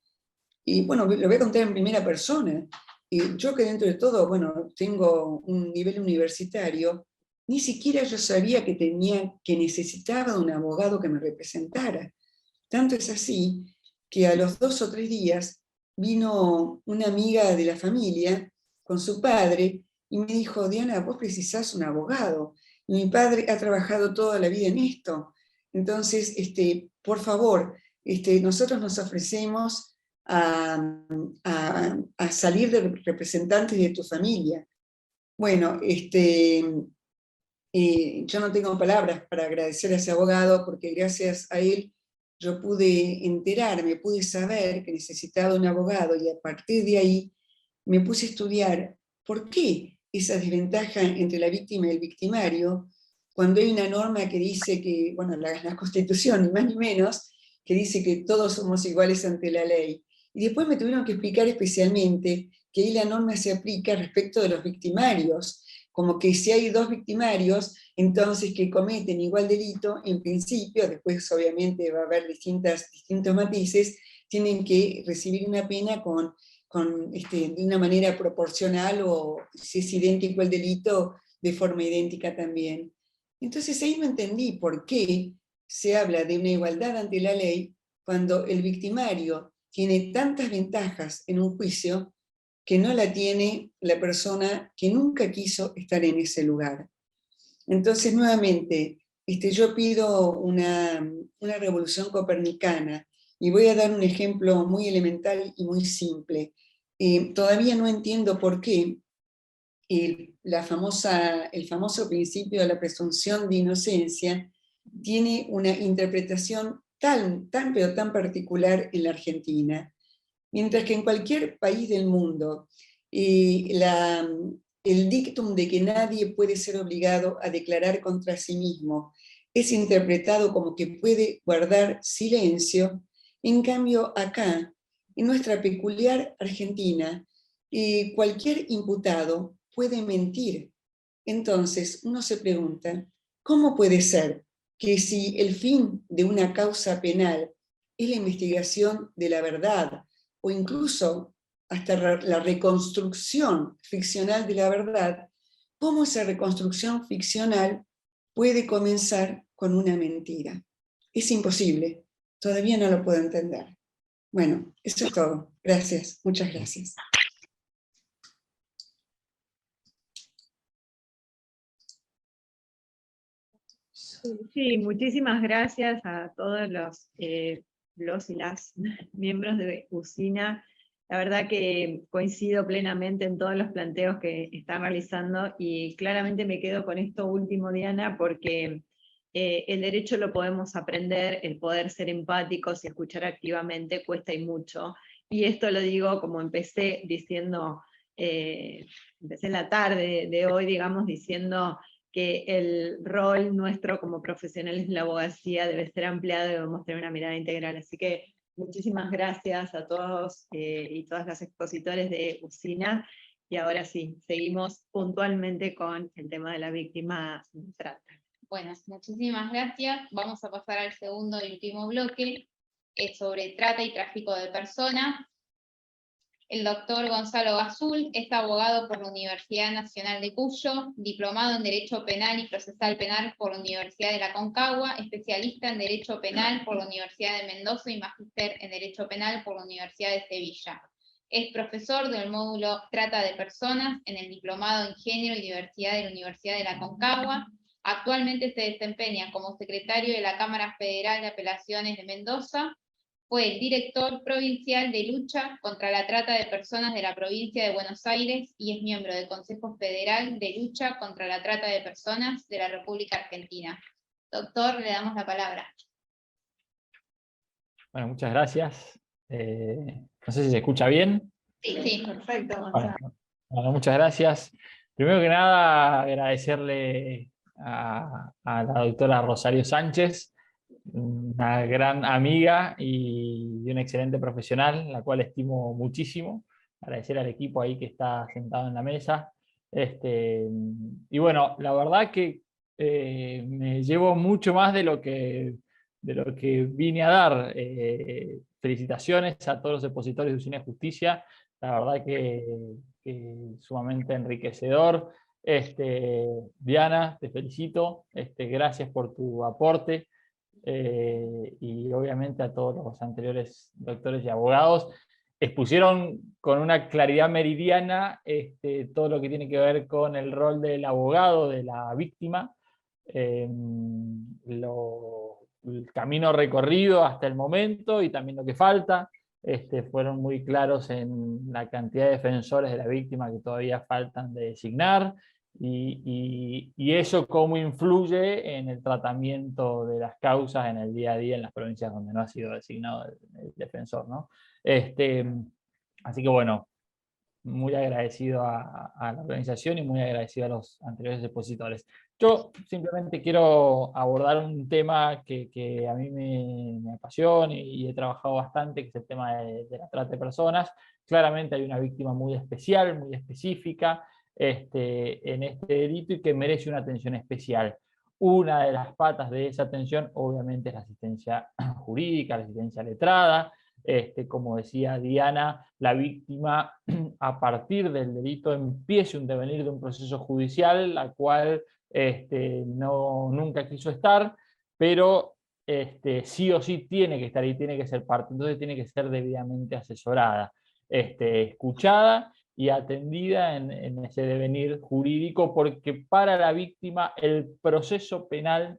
Y bueno, lo voy a contar en primera persona. Yo que dentro de todo, bueno, tengo un nivel universitario, ni siquiera yo sabía que necesitaba de un abogado que me representara. Tanto es así que a los 2 o 3 días vino una amiga de la familia con su padre y me dijo: Diana, vos precisás un abogado. Y mi padre ha trabajado toda la vida en esto. Entonces, por favor, nosotros nos ofrecemos a salir de representantes de tu familia. Bueno, yo no tengo palabras para agradecer a ese abogado, porque gracias a él yo pude enterarme, pude saber que necesitaba un abogado, y a partir de ahí me puse a estudiar por qué esa desventaja entre la víctima y el victimario, cuando hay una norma que dice que, bueno, la Constitución, ni más ni menos, que dice que todos somos iguales ante la ley. Y después me tuvieron que explicar especialmente que ahí la norma se aplica respecto de los victimarios, como que si hay 2 victimarios, entonces que cometen igual delito, en principio, después obviamente va a haber distintos matices, tienen que recibir una pena de una manera proporcional, o si es idéntico el delito, de forma idéntica también. Entonces ahí no entendí por qué se habla de una igualdad ante la ley cuando el victimario tiene tantas ventajas en un juicio que no la tiene la persona que nunca quiso estar en ese lugar. Entonces, nuevamente, yo pido una revolución copernicana, y voy a dar un ejemplo muy elemental y muy simple. Todavía no entiendo por qué el famoso principio de la presunción de inocencia tiene una interpretación pero tan particular en la Argentina. Mientras que en cualquier país del mundo, el dictum de que nadie puede ser obligado a declarar contra sí mismo es interpretado como que puede guardar silencio. En cambio, acá, en nuestra peculiar Argentina, cualquier imputado puede mentir. Entonces, uno se pregunta, ¿cómo puede ser que si el fin de una causa penal es la investigación de la verdad, o incluso hasta la reconstrucción ficcional de la verdad, cómo esa reconstrucción ficcional puede comenzar con una mentira? Es imposible, todavía no lo puedo entender. Bueno, eso es todo. Gracias, muchas gracias. Sí, muchísimas gracias a todos los y las miembros de Usina. La verdad que coincido plenamente en todos los planteos que están realizando, y claramente me quedo con esto último, Diana, porque el derecho lo podemos aprender, el poder ser empáticos y escuchar activamente cuesta y mucho. Y esto lo digo como empecé diciendo, empecé en la tarde de hoy, digamos, diciendo que el rol nuestro como profesionales de la abogacía debe ser ampliado y debemos tener una mirada integral. Así que muchísimas gracias a todos y todas las expositores de Usina. Y ahora sí, seguimos puntualmente con el tema de la víctima de trata. Bueno, muchísimas gracias. Vamos a pasar al segundo y último bloque, sobre trata y tráfico de personas. El doctor Gonzalo Gazul es abogado por la Universidad Nacional de Cuyo, diplomado en Derecho Penal y Procesal Penal por la Universidad de la Aconcagua, especialista en Derecho Penal por la Universidad de Mendoza y magíster en Derecho Penal por la Universidad de Sevilla. Es profesor del módulo Trata de Personas en el Diplomado en Género y Diversidad de la Universidad de la Aconcagua. Actualmente se desempeña como secretario de la Cámara Federal de Apelaciones de Mendoza. Fue el director provincial de lucha contra la trata de personas de la provincia de Buenos Aires y es miembro del Consejo Federal de lucha contra la trata de personas de la República Argentina. Doctor, le damos la palabra. Bueno, muchas gracias. No sé si se escucha bien. Sí, sí. Perfecto, Gonzalo. Bueno, muchas gracias. Primero que nada, agradecerle a la doctora Rosario Sánchez, una gran amiga y una excelente profesional, la cual estimo muchísimo. Agradecer al equipo ahí que está sentado en la mesa. Y bueno, la verdad que me llevo mucho más de lo que vine a dar. Felicitaciones a todos los expositores de Usina Justicia. La verdad que sumamente enriquecedor. Diana, te felicito. Gracias por tu aporte. Y obviamente a todos los anteriores doctores y abogados, expusieron con una claridad meridiana todo lo que tiene que ver con el rol del abogado, de la víctima, el camino recorrido hasta el momento y también lo que falta. Fueron muy claros en la cantidad de defensores de la víctima que todavía faltan de designar, y eso cómo influye en el tratamiento de las causas en el día a día en las provincias donde no ha sido designado el defensor, ¿no? Así que bueno, muy agradecido a la organización y muy agradecido a los anteriores expositores. Yo simplemente quiero abordar un tema que a mí me apasiona y he trabajado bastante, que es el tema de la trata de personas. Claramente hay una víctima muy especial, muy específica en este delito y que merece una atención especial. Una de las patas de esa atención obviamente es la asistencia jurídica, la asistencia letrada. Como decía Diana, la víctima a partir del delito empiece un devenir de un proceso judicial, la cual nunca quiso estar, pero sí o sí tiene que estar y tiene que ser parte, entonces tiene que ser debidamente asesorada, escuchada y atendida en ese devenir jurídico, porque para la víctima el proceso penal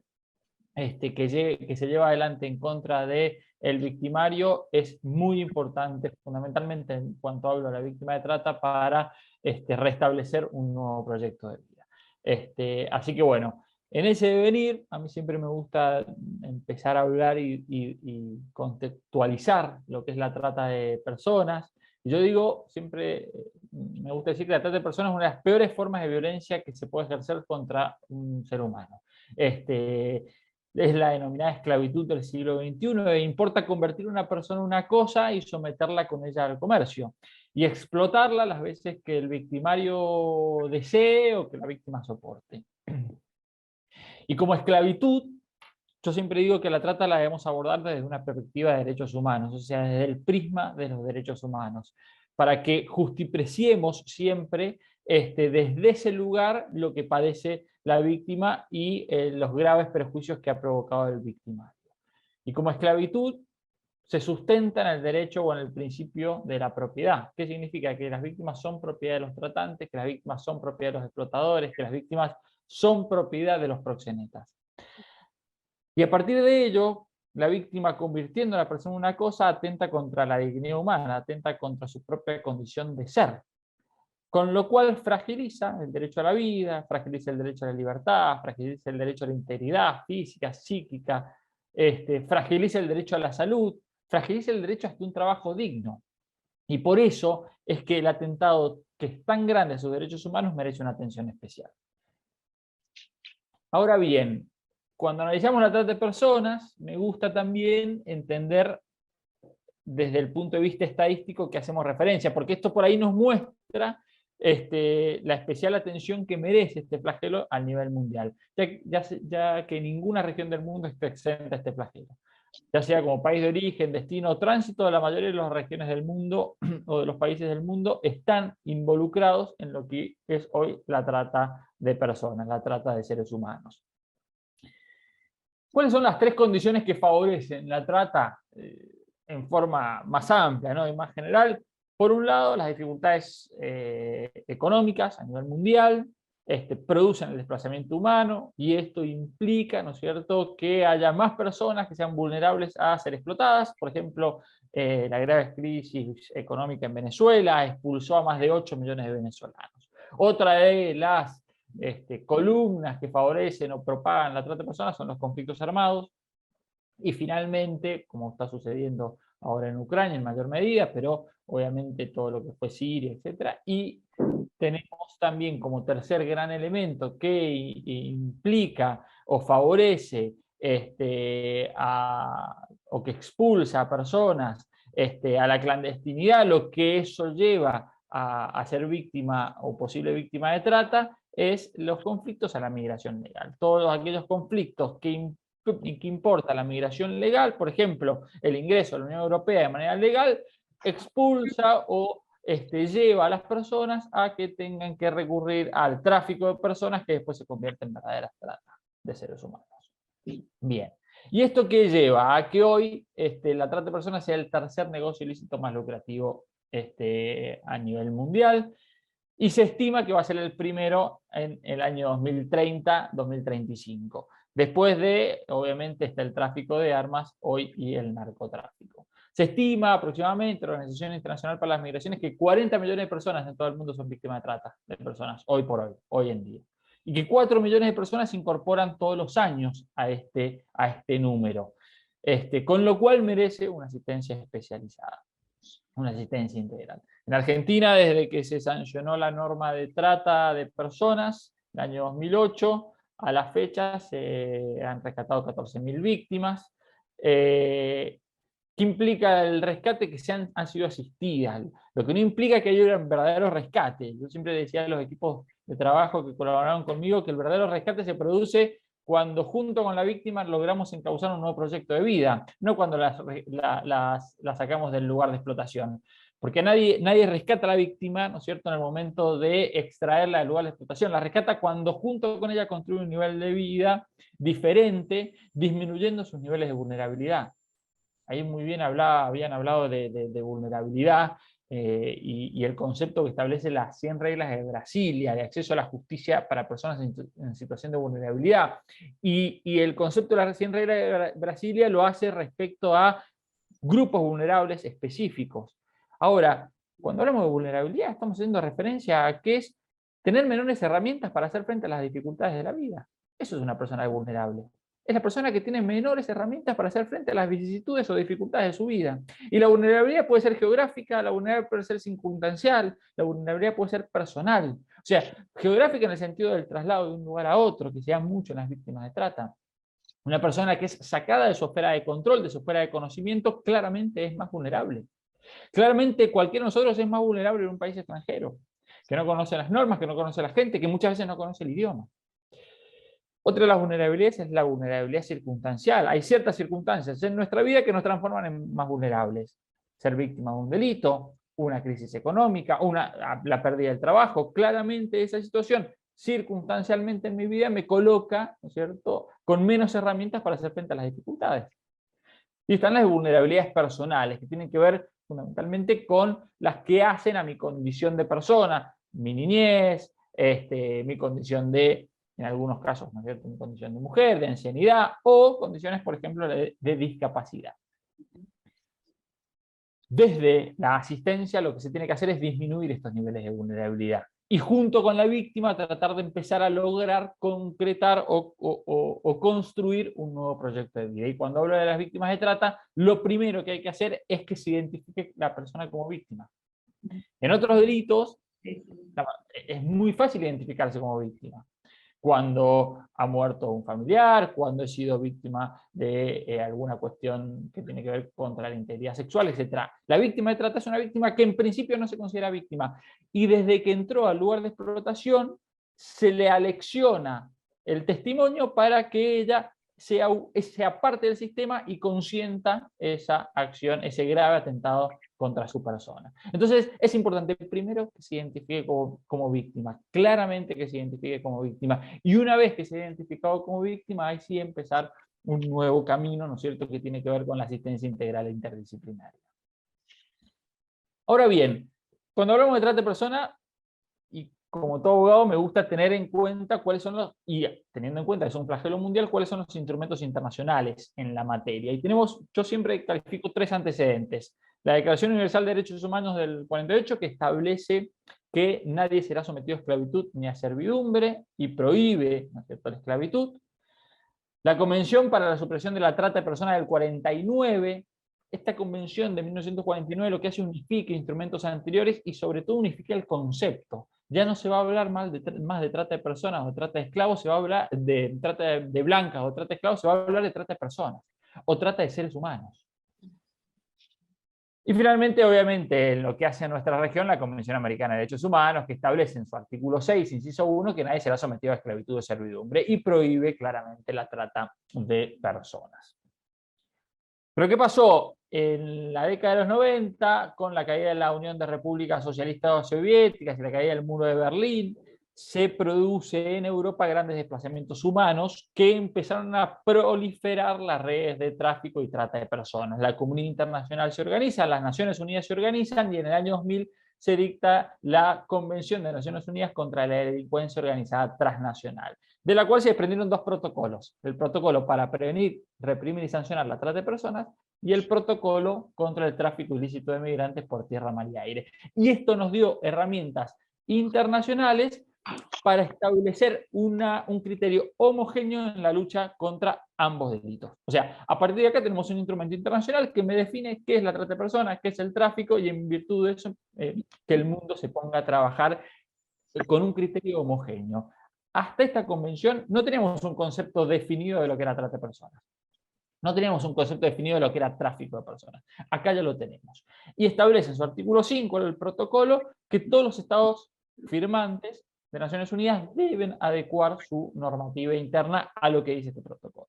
que se lleva adelante en contra del victimario es muy importante, fundamentalmente en cuanto hablo de la víctima de trata, para restablecer un nuevo proyecto de vida. Así que bueno, en ese devenir a mí siempre me gusta empezar a hablar y contextualizar lo que es la trata de personas. Y yo digo, siempre me gusta decir que la trata de personas es una de las peores formas de violencia que se puede ejercer contra un ser humano. Es la denominada esclavitud del siglo XXI, e importa convertir a una persona en una cosa y someterla con ella al comercio, y explotarla las veces que el victimario desee o que la víctima soporte. Y como esclavitud, yo siempre digo que la trata la debemos abordar desde una perspectiva de derechos humanos, o sea, desde el prisma de los derechos humanos, para que justipreciemos siempre desde ese lugar lo que padece la víctima y los graves perjuicios que ha provocado el victimario. Y como esclavitud se sustenta en el derecho o en el principio de la propiedad. ¿Qué significa? Que las víctimas son propiedad de los tratantes, que las víctimas son propiedad de los explotadores, que las víctimas son propiedad de los proxenetas. Y a partir de ello, la víctima, convirtiendo a la persona en una cosa, atenta contra la dignidad humana, atenta contra su propia condición de ser. Con lo cual fragiliza el derecho a la vida, fragiliza el derecho a la libertad, fragiliza el derecho a la integridad física, psíquica, fragiliza el derecho a la salud, fragiliza el derecho hasta un trabajo digno. Y por eso es que el atentado, que es tan grande a sus derechos humanos, merece una atención especial. Ahora bien, cuando analizamos la trata de personas, me gusta también entender desde el punto de vista estadístico que hacemos referencia, porque esto por ahí nos muestra la especial atención que merece este flagelo a nivel mundial, ya que ninguna región del mundo está exenta a este flagelo. ya sea como país de origen, destino o tránsito, la mayoría de las regiones del mundo o de los países del mundo están involucrados en lo que es hoy la trata de personas, la trata de seres humanos. ¿Cuáles son las 3 condiciones que favorecen la trata en forma más amplia, ¿no? Y más general? Por un lado, las dificultades económicas a nivel mundial producen el desplazamiento humano, y esto implica, ¿no es cierto?, que haya más personas que sean vulnerables a ser explotadas. Por ejemplo, la grave crisis económica en Venezuela expulsó a más de 8 millones de venezolanos. Otra de las columnas que favorecen o propagan la trata de personas son los conflictos armados. Y finalmente, como está sucediendo ahora en Ucrania en mayor medida, pero obviamente todo lo que fue Siria, etc. Y tenemos también como tercer gran elemento que implica o favorece o que expulsa a personas a la clandestinidad, lo que eso lleva a ser víctima o posible víctima de trata, es los conflictos a la migración legal. Todos aquellos conflictos que importa la migración legal, por ejemplo, el ingreso a la Unión Europea de manera legal, expulsa o lleva a las personas a que tengan que recurrir al tráfico de personas, que después se convierte en verdaderas tratas de seres humanos. Bien. ¿Y esto qué lleva? A que hoy la trata de personas sea el tercer negocio ilícito más lucrativo a nivel mundial, y se estima que va a ser el primero en el año 2030-2035. Después de, obviamente, está el tráfico de armas hoy y el narcotráfico. Se estima aproximadamente, la Organización Internacional para las Migraciones, que 40 millones de personas en todo el mundo son víctimas de trata de personas, hoy por hoy, hoy en día. Y que 4 millones de personas se incorporan todos los años a este número. Con lo cual merece una asistencia especializada, una asistencia integral. En Argentina, desde que se sancionó la norma de trata de personas, el año 2008, a la fecha se han rescatado 14.000 víctimas. ¿Qué implica el rescate? Que han sido asistidas, lo que no implica que haya un verdadero rescate. Yo siempre decía a los equipos de trabajo que colaboraron conmigo que el verdadero rescate se produce cuando junto con la víctima logramos encauzar un nuevo proyecto de vida, no cuando la sacamos del lugar de explotación. Porque nadie rescata a la víctima, ¿no es cierto?, en el momento de extraerla del lugar de explotación. La rescata cuando junto con ella construye un nivel de vida diferente, disminuyendo sus niveles de vulnerabilidad. Ahí muy bien habían hablado de vulnerabilidad y el concepto que establece las 100 reglas de Brasilia, de acceso a la justicia para personas en situación de vulnerabilidad. Y el concepto de las 100 reglas de Brasilia lo hace respecto a grupos vulnerables específicos. Ahora, cuando hablamos de vulnerabilidad, estamos haciendo referencia a que es tener menores herramientas para hacer frente a las dificultades de la vida. Eso es una persona vulnerable. Es la persona que tiene menores herramientas para hacer frente a las vicisitudes o dificultades de su vida. Y la vulnerabilidad puede ser geográfica, la vulnerabilidad puede ser circunstancial, la vulnerabilidad puede ser personal. O sea, geográfica en el sentido del traslado de un lugar a otro, que se da mucho en las víctimas de trata. Una persona que es sacada de su esfera de control, de su esfera de conocimiento, claramente es más vulnerable. Claramente cualquiera de nosotros es más vulnerable en un país extranjero, que no conoce las normas, que no conoce a la gente, que muchas veces no conoce el idioma. Otra de las vulnerabilidades es la vulnerabilidad circunstancial. Hay ciertas circunstancias en nuestra vida que nos transforman en más vulnerables. Ser víctima de un delito, una crisis económica, la pérdida del trabajo. Claramente esa situación circunstancialmente en mi vida me coloca, ¿no es cierto?, con menos herramientas para hacer frente a las dificultades. Y están las vulnerabilidades personales, que tienen que ver fundamentalmente con las que hacen a mi condición de persona, mi niñez, mi condición de, en algunos casos, ¿no es cierto?, mi condición de mujer, de ancianidad, o condiciones, por ejemplo, de discapacidad. Desde la asistencia lo que se tiene que hacer es disminuir estos niveles de vulnerabilidad. Y junto con la víctima tratar de empezar a lograr concretar o construir un nuevo proyecto de vida. Y cuando hablo de las víctimas de trata, lo primero que hay que hacer es que se identifique la persona como víctima. En otros delitos es muy fácil identificarse como víctima. Cuando ha muerto un familiar, cuando he sido víctima de alguna cuestión que tiene que ver contra la integridad sexual, etc. La víctima de trata es una víctima que en principio no se considera víctima, y desde que entró al lugar de explotación se le alecciona el testimonio para que ella sea parte del sistema y consienta esa acción, ese grave atentado contra su persona. Entonces es importante primero que se identifique como víctima, claramente que se identifique como víctima, y una vez que se ha identificado como víctima, ahí sí empezar un nuevo camino, ¿no es cierto?, que tiene que ver con la asistencia integral e interdisciplinaria. Ahora bien, cuando hablamos de trata de personas, y como todo abogado me gusta tener en cuenta cuáles son los, y teniendo en cuenta que es un flagelo mundial, cuáles son los instrumentos internacionales en la materia. Y yo siempre califico 3 antecedentes. La Declaración Universal de Derechos Humanos del 48, que establece que nadie será sometido a esclavitud ni a servidumbre y prohíbe, ¿no es cierto?, la esclavitud. La Convención para la Supresión de la Trata de Personas del 49, esta convención de 1949 lo que hace unifica instrumentos anteriores y sobre todo unifica el concepto. Ya no se va a hablar más de trata de personas o trata de esclavos, se va a hablar de trata de blancas o trata de esclavos, se va a hablar de trata de personas o trata de seres humanos. Y finalmente, obviamente, en lo que hace a nuestra región, la Convención Americana de Derechos Humanos, que establece en su artículo 6, inciso 1, que nadie será sometido a esclavitud o servidumbre, y prohíbe claramente la trata de personas. ¿Pero qué pasó? En la década de los 90, con la caída de la Unión de Repúblicas Socialistas Soviéticas y la caída del muro de Berlín, se produce en Europa grandes desplazamientos humanos que empezaron a proliferar las redes de tráfico y trata de personas. La comunidad internacional se organiza, las Naciones Unidas se organizan y en el año 2000 se dicta la Convención de Naciones Unidas contra la Delincuencia Organizada Transnacional, de la cual se desprendieron 2 protocolos. El protocolo para prevenir, reprimir y sancionar la trata de personas y el protocolo contra el tráfico ilícito de migrantes por tierra, mar y aire. Y esto nos dio herramientas internacionales para establecer un criterio homogéneo en la lucha contra ambos delitos. O sea, a partir de acá tenemos un instrumento internacional que me define qué es la trata de personas, qué es el tráfico, y en virtud de eso, que el mundo se ponga a trabajar con un criterio homogéneo. Hasta esta convención no teníamos un concepto definido de lo que era trata de personas. No teníamos un concepto definido de lo que era tráfico de personas. Acá ya lo tenemos. Y establece en su artículo 5 del protocolo que todos los estados firmantes de Naciones Unidas deben adecuar su normativa interna a lo que dice este protocolo.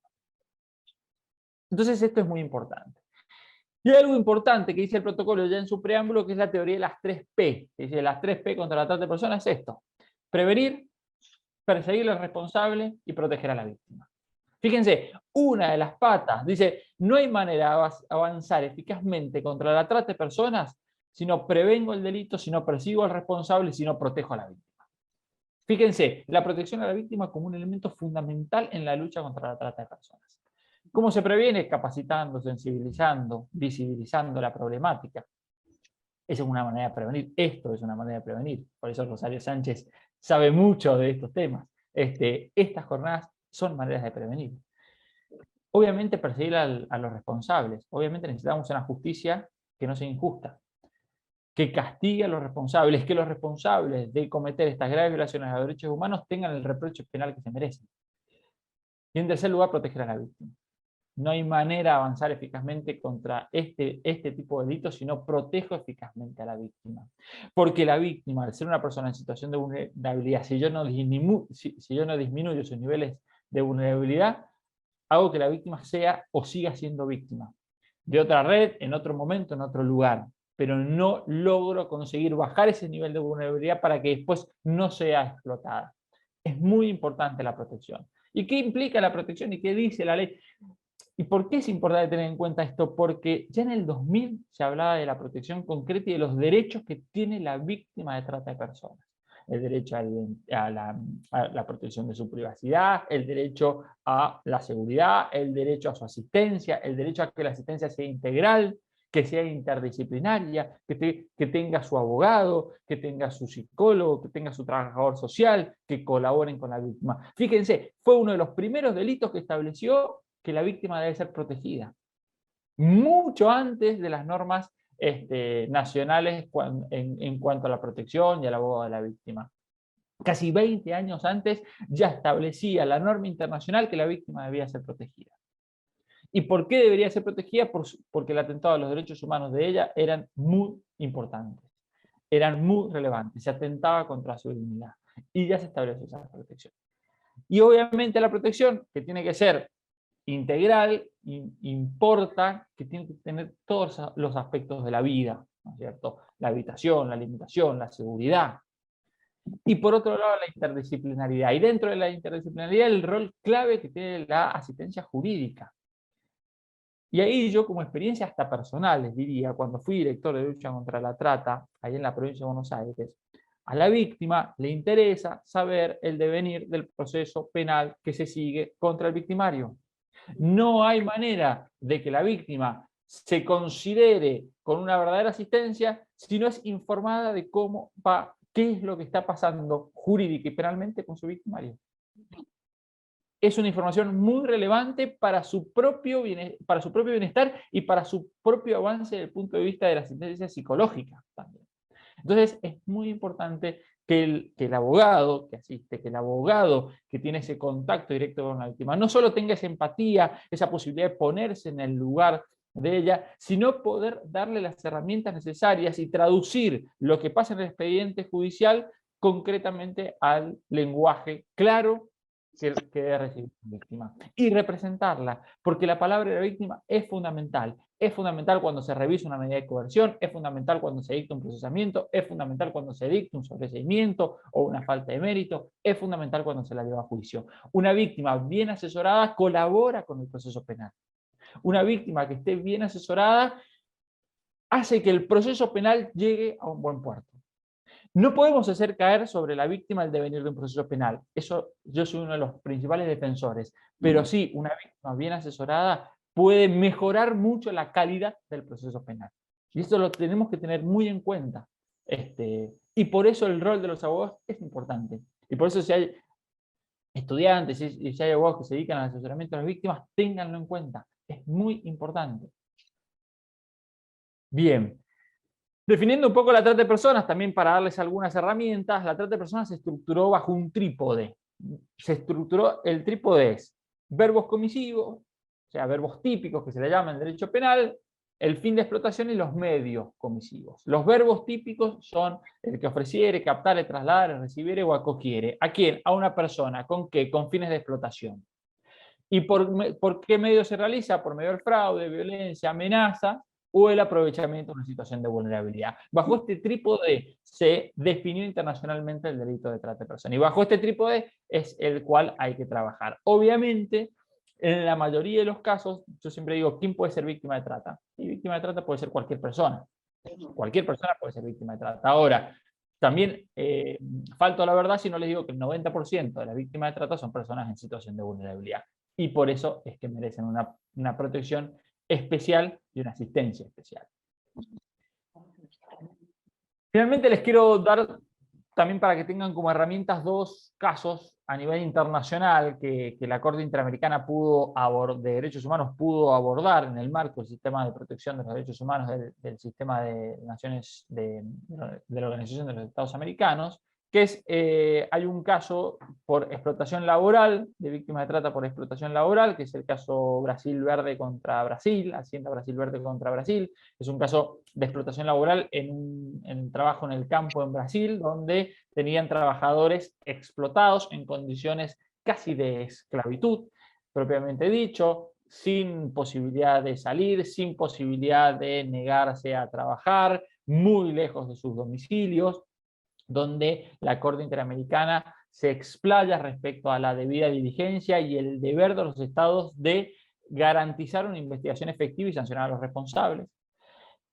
Entonces esto es muy importante. Y hay algo importante que dice el protocolo ya en su preámbulo, que es la teoría de las 3P. Dice las 3P contra la trata de personas es esto: prevenir, perseguir al responsable y proteger a la víctima. Fíjense, una de las patas dice: no hay manera de avanzar eficazmente contra la trata de personas si no prevengo el delito, si no persigo al responsable, si no protejo a la víctima. Fíjense, la protección a la víctima como un elemento fundamental en la lucha contra la trata de personas. ¿Cómo se previene? Capacitando, sensibilizando, visibilizando la problemática. Esa es una manera de prevenir. Esto es una manera de prevenir. Por eso Rosario Sánchez sabe mucho de estos temas. Estas jornadas son maneras de prevenir. Obviamente perseguir a los responsables. Obviamente necesitamos una justicia que no sea injusta, que castigue a los responsables, que los responsables de cometer estas graves violaciones a los derechos humanos tengan el reproche penal que se merecen. Y en tercer lugar, proteger a la víctima. No hay manera de avanzar eficazmente contra este tipo de delitos si no protejo eficazmente a la víctima. Porque la víctima, al ser una persona en situación de vulnerabilidad, si yo no disminuyo sus niveles de vulnerabilidad, hago que la víctima sea o siga siendo víctima de otra red, en otro momento, en otro lugar, pero no logro conseguir bajar ese nivel de vulnerabilidad para que después no sea explotada. Es muy importante la protección. ¿Y qué implica la protección y qué dice la ley? ¿Y por qué es importante tener en cuenta esto? Porque ya en el 2000 se hablaba de la protección concreta y de los derechos que tiene la víctima de trata de personas. El derecho a la protección de su privacidad, el derecho a la seguridad, el derecho a su asistencia, el derecho a que la asistencia sea integral, que sea interdisciplinaria, que tenga su abogado, que tenga su psicólogo, que tenga su trabajador social, que colaboren con la víctima. Fíjense, fue uno de los primeros delitos que estableció que la víctima debe ser protegida. Mucho antes de las normas nacionales en cuanto a la protección y al abogado de la víctima. Casi 20 años antes ya establecía la norma internacional que la víctima debía ser protegida. ¿Y por qué debería ser protegida? Porque el atentado a los derechos humanos de ella eran muy importantes, eran muy relevantes, se atentaba contra su dignidad y ya se estableció esa protección. Y obviamente la protección, que tiene que ser integral importa que tiene que tener todos los aspectos de la vida, ¿no es cierto? La habitación, la alimentación, la seguridad. Y por otro lado, la interdisciplinaridad. Y dentro de la interdisciplinaridad, el rol clave que tiene la asistencia jurídica. Y ahí yo, como experiencia hasta personal, les diría, cuando fui director de lucha contra la trata, ahí en la provincia de Buenos Aires, a la víctima le interesa saber el devenir del proceso penal que se sigue contra el victimario. No hay manera de que la víctima se considere con una verdadera asistencia si no es informada de cómo va, qué es lo que está pasando jurídica y penalmente con su victimario. Es una información muy relevante para su propio bienestar y para su propio avance desde el punto de vista de la asistencia psicológica también. Entonces es muy importante que el abogado que asiste, que el abogado que tiene ese contacto directo con la víctima, no solo tenga esa empatía, esa posibilidad de ponerse en el lugar de ella, sino poder darle las herramientas necesarias y traducir lo que pasa en el expediente judicial concretamente al lenguaje claro que debe recibir la víctima. Y representarla, porque la palabra de la víctima es fundamental. Es fundamental cuando se revisa una medida de coerción, es fundamental cuando se dicta un procesamiento, es fundamental cuando se dicta un sobreseimiento o una falta de mérito, es fundamental cuando se la lleva a juicio. Una víctima bien asesorada colabora con el proceso penal. Una víctima que esté bien asesorada hace que el proceso penal llegue a un buen puerto. No podemos hacer caer sobre la víctima el devenir de un proceso penal. Eso yo soy uno de los principales defensores. Pero sí, una víctima bien asesorada puede mejorar mucho la calidad del proceso penal. Y esto lo tenemos que tener muy en cuenta. Y por eso el rol de los abogados es importante. Y por eso si hay estudiantes y si hay abogados que se dedican al asesoramiento de las víctimas, ténganlo en cuenta. Es muy importante. Bien. Definiendo un poco la trata de personas, también para darles algunas herramientas, la trata de personas se estructuró bajo un trípode. El trípode es verbos comisivos, o sea, verbos típicos que se le llama en derecho penal, el fin de explotación y los medios comisivos. Los verbos típicos son el que ofreciere, captare, trasladare, recibiere o acogiere. ¿A quién? A una persona. ¿Con qué? Con fines de explotación. ¿Y por qué medio se realiza? Por medio del fraude, violencia, amenaza, o el aprovechamiento de una situación de vulnerabilidad. Bajo este trípode se definió internacionalmente el delito de trata de personas. Y bajo este trípode es el cual hay que trabajar. Obviamente, en la mayoría de los casos, yo siempre digo, ¿quién puede ser víctima de trata? Y víctima de trata puede ser cualquier persona. Cualquier persona puede ser víctima de trata. Ahora, también falto a la verdad si no les digo que el 90% de las víctimas de trata son personas en situación de vulnerabilidad. Y por eso es que merecen una protección especial y una asistencia especial. Finalmente les quiero dar, también para que tengan como herramientas, dos casos a nivel internacional que la Corte Interamericana de Derechos Humanos pudo abordar en el marco del sistema de protección de los derechos humanos del sistema de naciones de la Organización de los Estados Americanos, que es, hay un caso por explotación laboral, de víctimas de trata por explotación laboral, que es el caso Brasil Verde contra Brasil, Hacienda Brasil Verde contra Brasil. Es un caso de explotación laboral en trabajo en el campo en Brasil, donde tenían trabajadores explotados en condiciones casi de esclavitud, propiamente dicho, sin posibilidad de salir, sin posibilidad de negarse a trabajar, muy lejos de sus domicilios, donde la Corte Interamericana se explaya respecto a la debida diligencia y el deber de los estados de garantizar una investigación efectiva y sancionar a los responsables.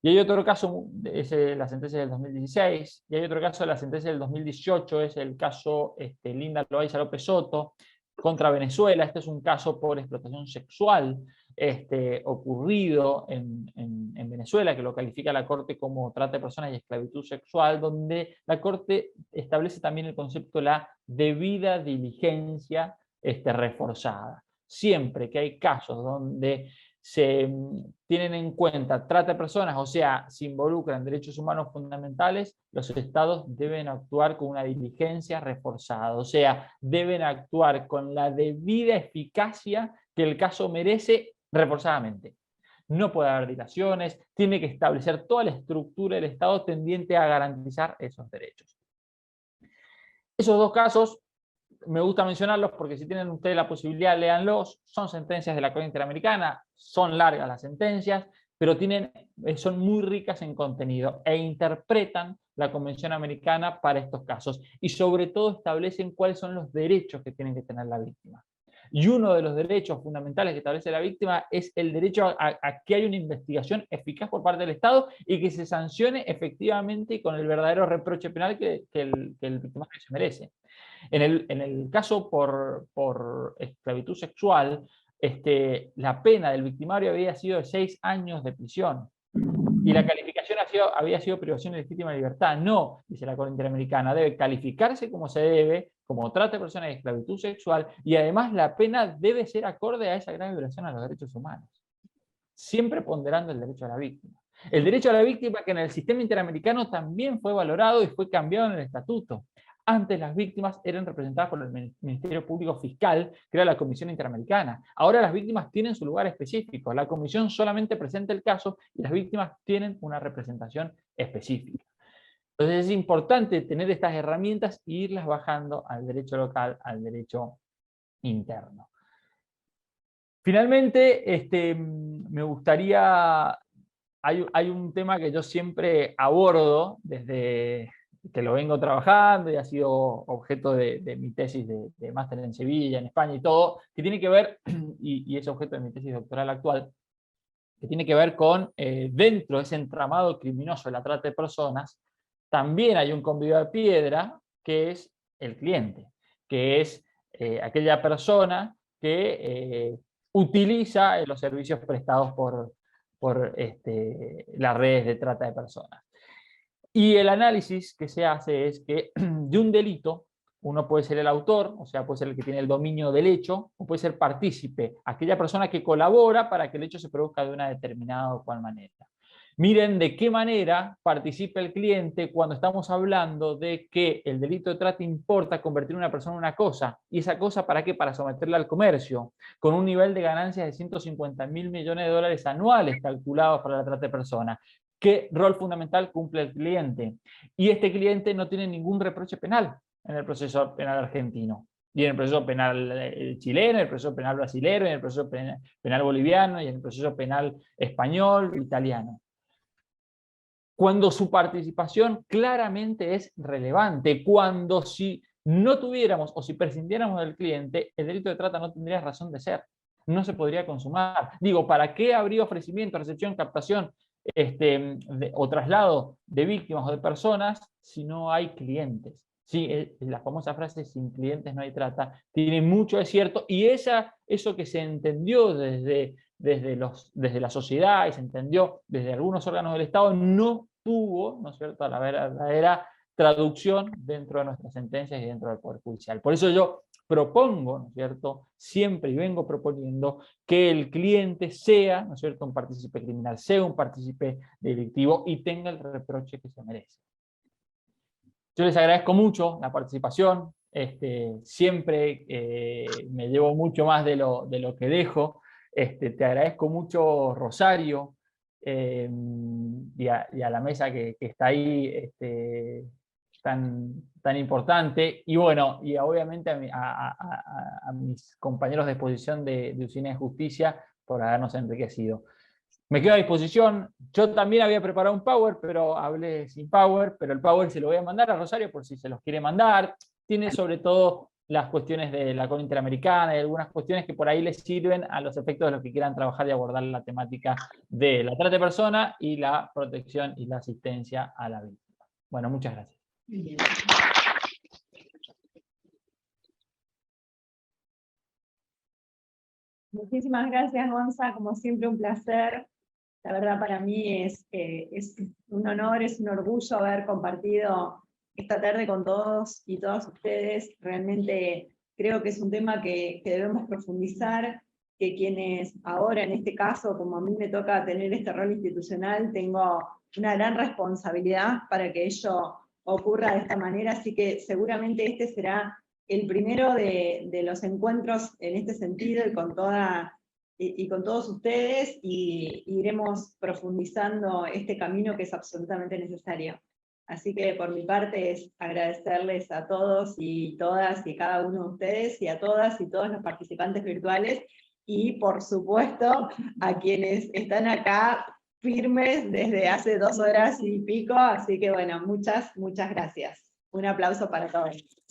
Y hay otro caso, es la sentencia del 2016, y hay otro caso, la sentencia del 2018, es el caso Linda Loaiza López Soto contra Venezuela. Este es un caso por explotación sexual ocurrido en Venezuela, que lo califica la Corte como trata de personas y esclavitud sexual, donde la Corte establece también el concepto de la debida diligencia reforzada. Siempre que hay casos donde se tienen en cuenta trata de personas, o sea, se involucran derechos humanos fundamentales, los estados deben actuar con una diligencia reforzada, o sea, deben actuar con la debida eficacia que el caso merece reforzadamente. No puede haber dilaciones, tiene que establecer toda la estructura del Estado tendiente a garantizar esos derechos. Esos dos casos me gusta mencionarlos porque si tienen ustedes la posibilidad, léanlos. Son sentencias de la Corte Interamericana, son largas las sentencias, pero son muy ricas en contenido e interpretan la Convención Americana para estos casos y sobre todo establecen cuáles son los derechos que tienen que tener la víctima. Y uno de los derechos fundamentales que establece la víctima es el derecho a que haya una investigación eficaz por parte del Estado y que se sancione efectivamente con el verdadero reproche penal que el victimario se merece. En el caso por esclavitud sexual, la pena del victimario había sido de 6 años de prisión. Y la calificación había sido privación de legítima libertad. No, dice la Corte Interamericana, debe calificarse como se debe, como trata de personas de esclavitud sexual, y además la pena debe ser acorde a esa grave violación a los derechos humanos. Siempre ponderando el derecho a la víctima. El derecho a la víctima que en el sistema interamericano también fue valorado y fue cambiado en el estatuto. Antes las víctimas eran representadas por el Ministerio Público Fiscal, que era la Comisión Interamericana. Ahora las víctimas tienen su lugar específico. La Comisión solamente presenta el caso y las víctimas tienen una representación específica. Entonces es importante tener estas herramientas e irlas bajando al derecho local, al derecho interno. Finalmente, me gustaría... Hay un tema que yo siempre abordo desde que lo vengo trabajando y ha sido objeto de mi tesis de máster en Sevilla, en España y todo, que tiene que ver, y es objeto de mi tesis doctoral actual, que tiene que ver con, dentro de ese entramado criminoso de la trata de personas, también hay un convidado de piedra, que es el cliente, que es aquella persona que utiliza los servicios prestados por las redes de trata de personas. Y el análisis que se hace es que de un delito, uno puede ser el autor, o sea, puede ser el que tiene el dominio del hecho, o puede ser partícipe, aquella persona que colabora para que el hecho se produzca de una determinada o cual manera. Miren de qué manera participa el cliente cuando estamos hablando de que el delito de trata importa convertir a una persona en una cosa. ¿Y esa cosa para qué? Para someterla al comercio, con un nivel de ganancias de 150.000 millones de dólares anuales calculados para la trata de personas. ¿Qué rol fundamental cumple el cliente? Y este cliente no tiene ningún reproche penal en el proceso penal argentino. Y en el proceso penal chileno, en el proceso penal brasilero, en el proceso penal boliviano, y en el proceso penal español, italiano. Cuando su participación claramente es relevante, cuando si no tuviéramos o si prescindiéramos del cliente, el delito de trata no tendría razón de ser, no se podría consumar. Digo, ¿para qué habría ofrecimiento, recepción, captación o traslado de víctimas o de personas si no hay clientes? Sí, la famosa frase sin clientes no hay trata tiene mucho de cierto, y eso que se entendió desde la sociedad y se entendió desde algunos órganos del Estado no tuvo, ¿no es cierto?, la verdadera traducción dentro de nuestras sentencias y dentro del Poder Judicial. Por eso yo propongo, ¿no es cierto?, siempre y vengo proponiendo que el cliente sea, ¿no es cierto?, un partícipe criminal, sea un partícipe delictivo y tenga el reproche que se merece. Yo les agradezco mucho la participación, siempre me llevo mucho más de lo que dejo. Te agradezco mucho, Rosario, y a la mesa que está ahí tan importante, y bueno, y obviamente a mis compañeros de exposición de Usina de Justicia por habernos enriquecido. Me quedo a disposición. Yo también había preparado un Power, pero hablé sin Power, pero el Power se lo voy a mandar a Rosario por si se los quiere mandar. Tiene sobre todo las cuestiones de la Corte Interamericana y algunas cuestiones que por ahí les sirven a los efectos de los que quieran trabajar y abordar la temática de la trata de personas y la protección y la asistencia a la víctima. Bueno, muchas gracias. Bien. Muchísimas gracias, Gonza. Como siempre, un placer. La verdad, para mí es un honor, es un orgullo haber compartido esta tarde con todos y todas ustedes. Realmente creo que es un tema que debemos profundizar, que quienes ahora, en este caso, como a mí me toca tener este rol institucional, tengo una gran responsabilidad para que ello ocurra de esta manera, así que seguramente este será el primero de los encuentros en este sentido y con todos ustedes, y iremos profundizando este camino que es absolutamente necesario. Así que por mi parte es agradecerles a todos y todas y cada uno de ustedes, y a todas y todos los participantes virtuales, y por supuesto a quienes están acá firmes desde hace 2 horas y pico, así que bueno, muchas gracias. Un aplauso para todos.